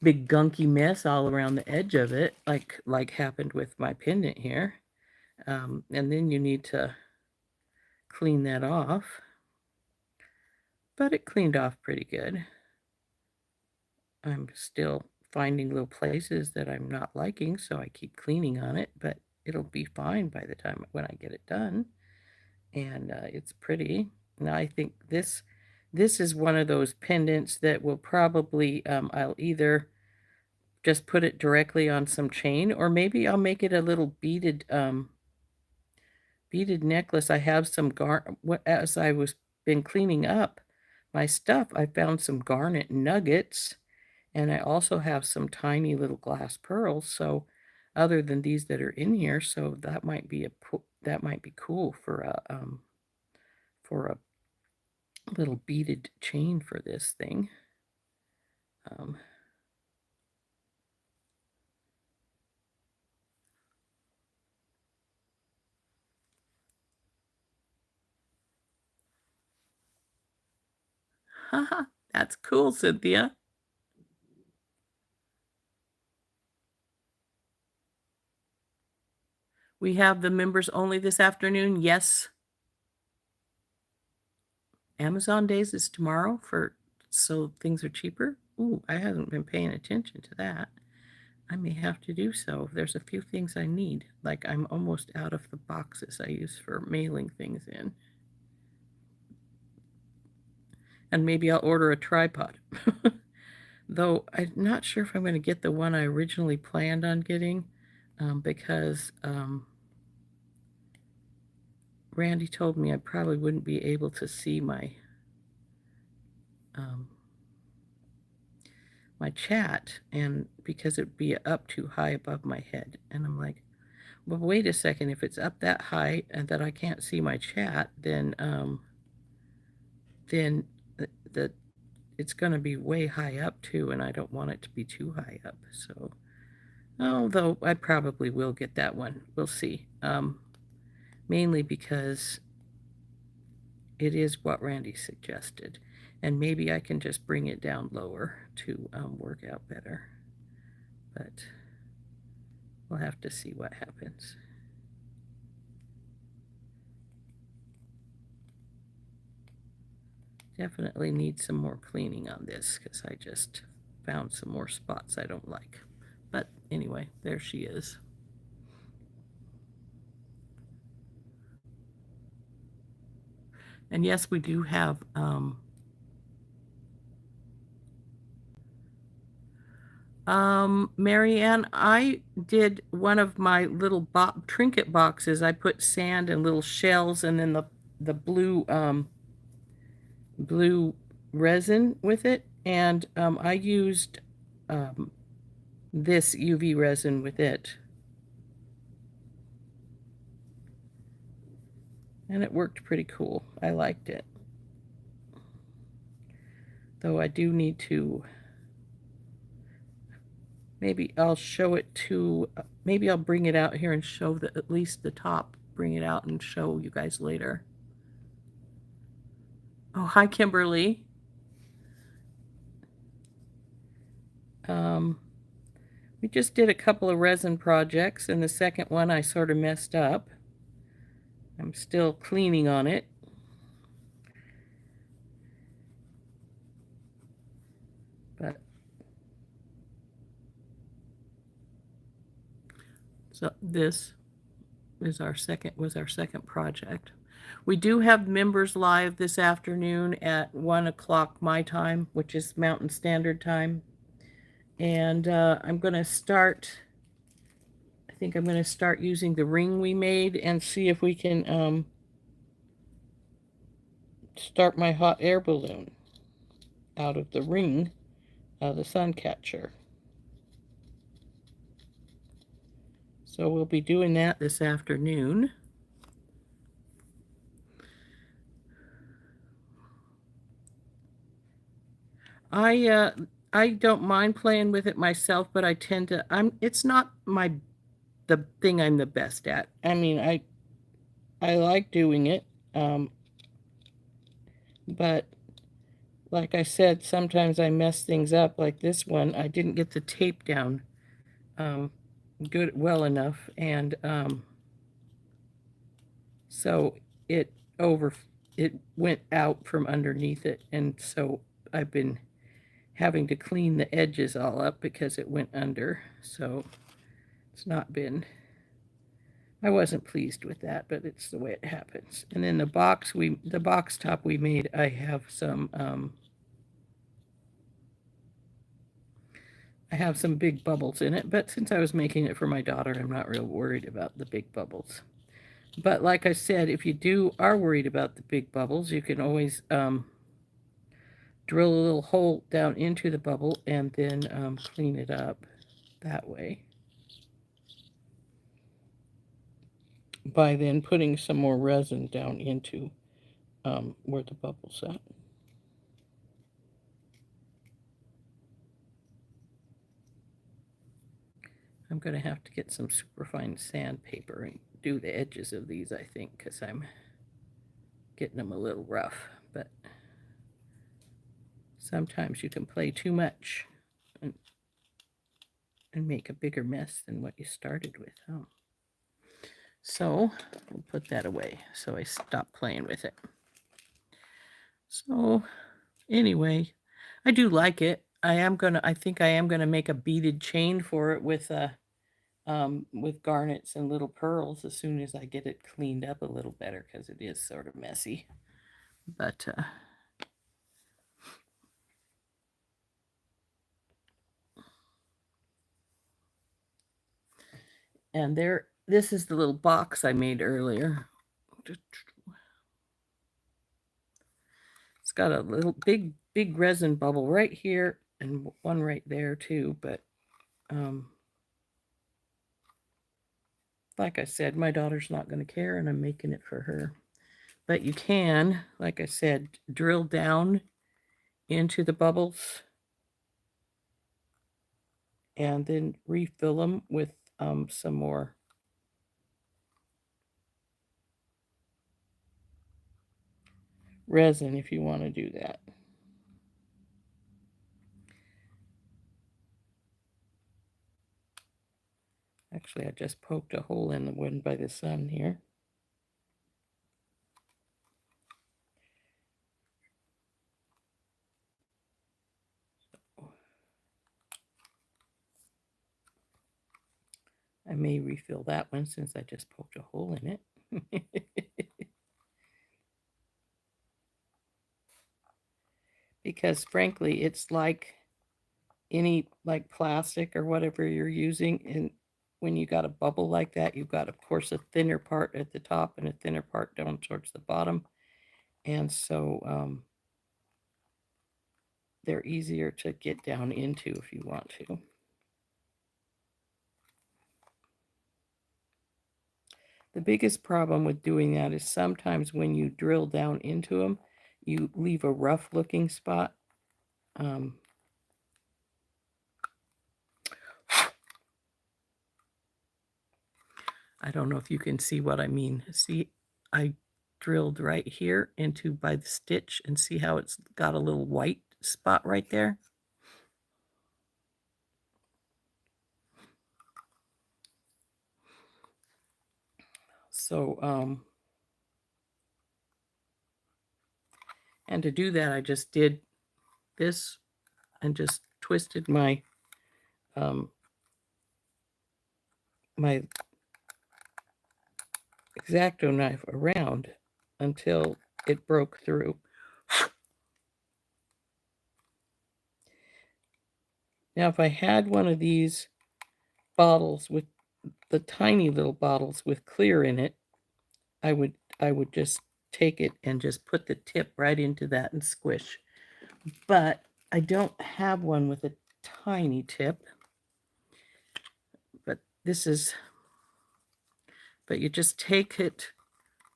big gunky mess all around the edge of it, like happened with my pendant here. And then you need to clean that off. But it cleaned off pretty good. I'm still finding little places that I'm not liking, so I keep cleaning on it, but it'll be fine by the time when I get it done. And it's pretty. Now I think this is one of those pendants that will probably I'll either just put it directly on some chain, or maybe I'll make it a little beaded necklace. I have some as I was been cleaning up my stuff, I found some garnet nuggets, and I also have some tiny little glass pearls. So other than these that are in here, so that might be cool for a little beaded chain for this thing. Haha, that's cool, Cynthia. We have the members only this afternoon. Yes. Amazon Days is tomorrow so things are cheaper. Ooh, I haven't been paying attention to that. I may have to do so. There's a few things I need. Like I'm almost out of the boxes I use for mailing things in. And maybe I'll order a tripod. Though I'm not sure if I'm going to get the one I originally planned on getting, because Randy told me I probably wouldn't be able to see my my chat, and because it'd be up too high above my head. And I'm like, well, wait a second, if it's up that high and that I can't see my chat, then it's going to be way high up too, and I don't want it to be too high up. So, although I probably will get that one, we'll see. Mainly because it is what Randy suggested, and maybe I can just bring it down lower to work out better. But we'll have to see what happens. Definitely need some more cleaning on this because I just found some more spots I don't like. But anyway, there she is. And yes, we do have Marianne, I did one of my little trinket boxes. I put sand and little shells and then the blue blue resin with it, and I used this UV resin with it, and it worked pretty cool. I liked it, though I do need to, maybe I'll show it to, maybe I'll bring it out here and show at least the top, bring it out and show you guys later. Oh, hi, Kimberly. We just did a couple of resin projects, and the second one I sort of messed up. I'm still cleaning on it. But so this is our second project. We do have members live this afternoon at 1 o'clock my time, which is Mountain Standard Time. And I'm going to start, I think I'm going to start using the ring we made and see if we can start my hot air balloon out of the ring, the sun catcher. So we'll be doing that this afternoon. I don't mind playing with it myself, but I tend to it's not the thing I'm the best at. I mean, I like doing it. But like I said, sometimes I mess things up. Like this one, I didn't get the tape down well enough, and so it over it went out from underneath it, and so I've been having to clean the edges all up because it went under. So it's not been, I wasn't pleased with that, but it's the way it happens. And then the box top we made, I have some big bubbles in it, but since I was making it for my daughter, I'm not real worried about the big bubbles. But like I said, if you are worried about the big bubbles, you can always drill a little hole down into the bubble and then clean it up that way by then putting some more resin down into where the bubble's at. I'm going to have to get some superfine sandpaper and do the edges of these, I think, because I'm getting them a little rough. But sometimes you can play too much and make a bigger mess than what you started with. So we'll put that away so I stop playing with it. So anyway, I do like it. I think I am gonna make a beaded chain for it with garnets and little pearls as soon as I get it cleaned up a little better, because it is sort of messy. But and this is the little box I made earlier. It's got a little big resin bubble right here and one right there too, but like I said, my daughter's not going to care, and I'm making it for her. But you can, like I said, drill down into the bubbles and then refill them with some more resin if you want to do that. Actually, I just poked a hole in the one by the sun here. I may refill that one since I just poked a hole in it. Because frankly, it's like any plastic or whatever you're using, and when you got a bubble like that, you've got, of course, a thinner part at the top and a thinner part down towards the bottom, and so they're easier to get down into if you want to. The biggest problem with doing that is sometimes when you drill down into them, you leave a rough looking spot. I don't know if you can see what I mean. See, I drilled right here into by the stitch, and see how it's got a little white spot right there? So, and to do that, I just did this and just twisted my my X-Acto knife around until it broke through. Now, if I had one of these bottles with the tiny little bottles with clear in it, I would just take it and just put the tip right into that and squish. But I don't have one with a tiny tip. But you just take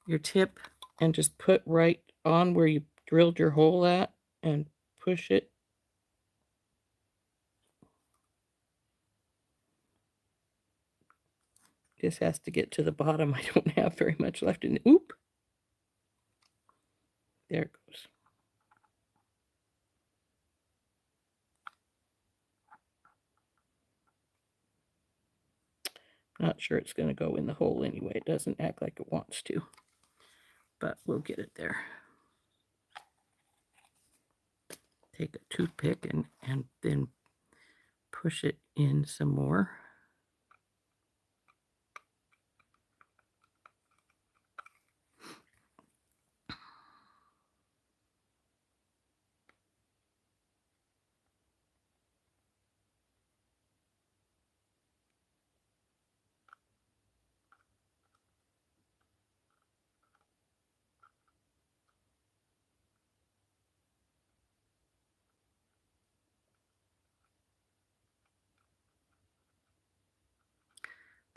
your tip, and just put right on where you drilled your hole at and push it. This has to get to the bottom. I don't have very much left in it. Oop! There it goes. Not sure it's going to go in the hole anyway. It doesn't act like it wants to, but we'll get it there. Take a toothpick and then push it in some more.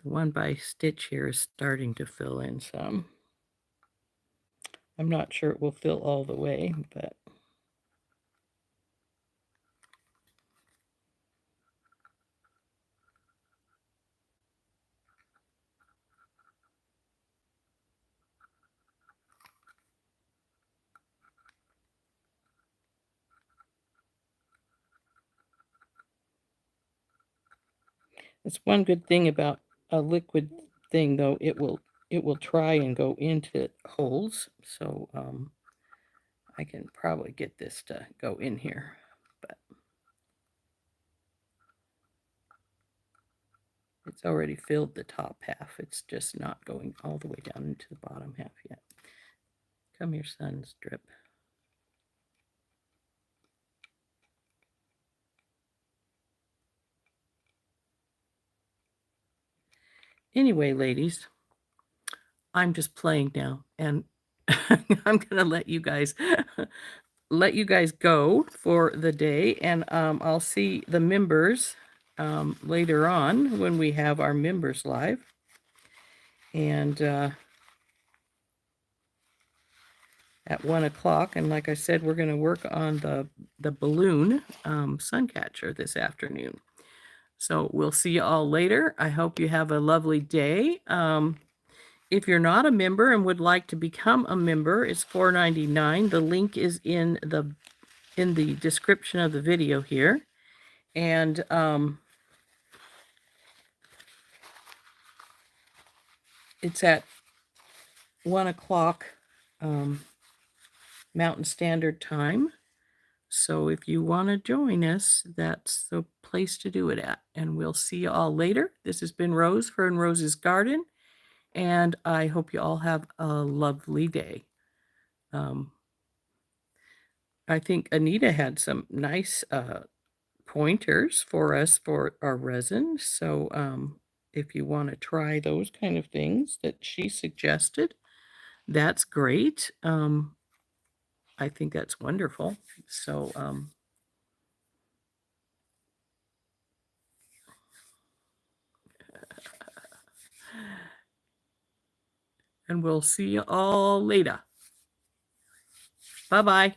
The one by Stitch here is starting to fill in some. I'm not sure it will fill all the way, but it's one good thing about a liquid thing, though. It will try and go into holes. So I can probably get this to go in here, but it's already filled the top half. It's just not going all the way down into the bottom half yet. Come here, son, strip. Anyway, ladies, I'm just playing now, and I'm gonna let you guys go for the day, and I'll see the members later on when we have our members live, and at 1 o'clock. And like I said, we're going to work on the balloon sun catcher this afternoon. So we'll see you all later. I hope you have a lovely day. If you're not a member and would like to become a member, it's $4.99. The link is in the description of the video here. And it's at 1 o'clock Mountain Standard Time. So if you want to join us, that's the place to do it at. And we'll see you all later. This has been Rose for In Rose's Garden. And I hope you all have a lovely day. I think Anita had some nice pointers for us for our resin. So if you want to try those kind of things that she suggested, that's great. I think that's wonderful. So and we'll see you all later. Bye-bye.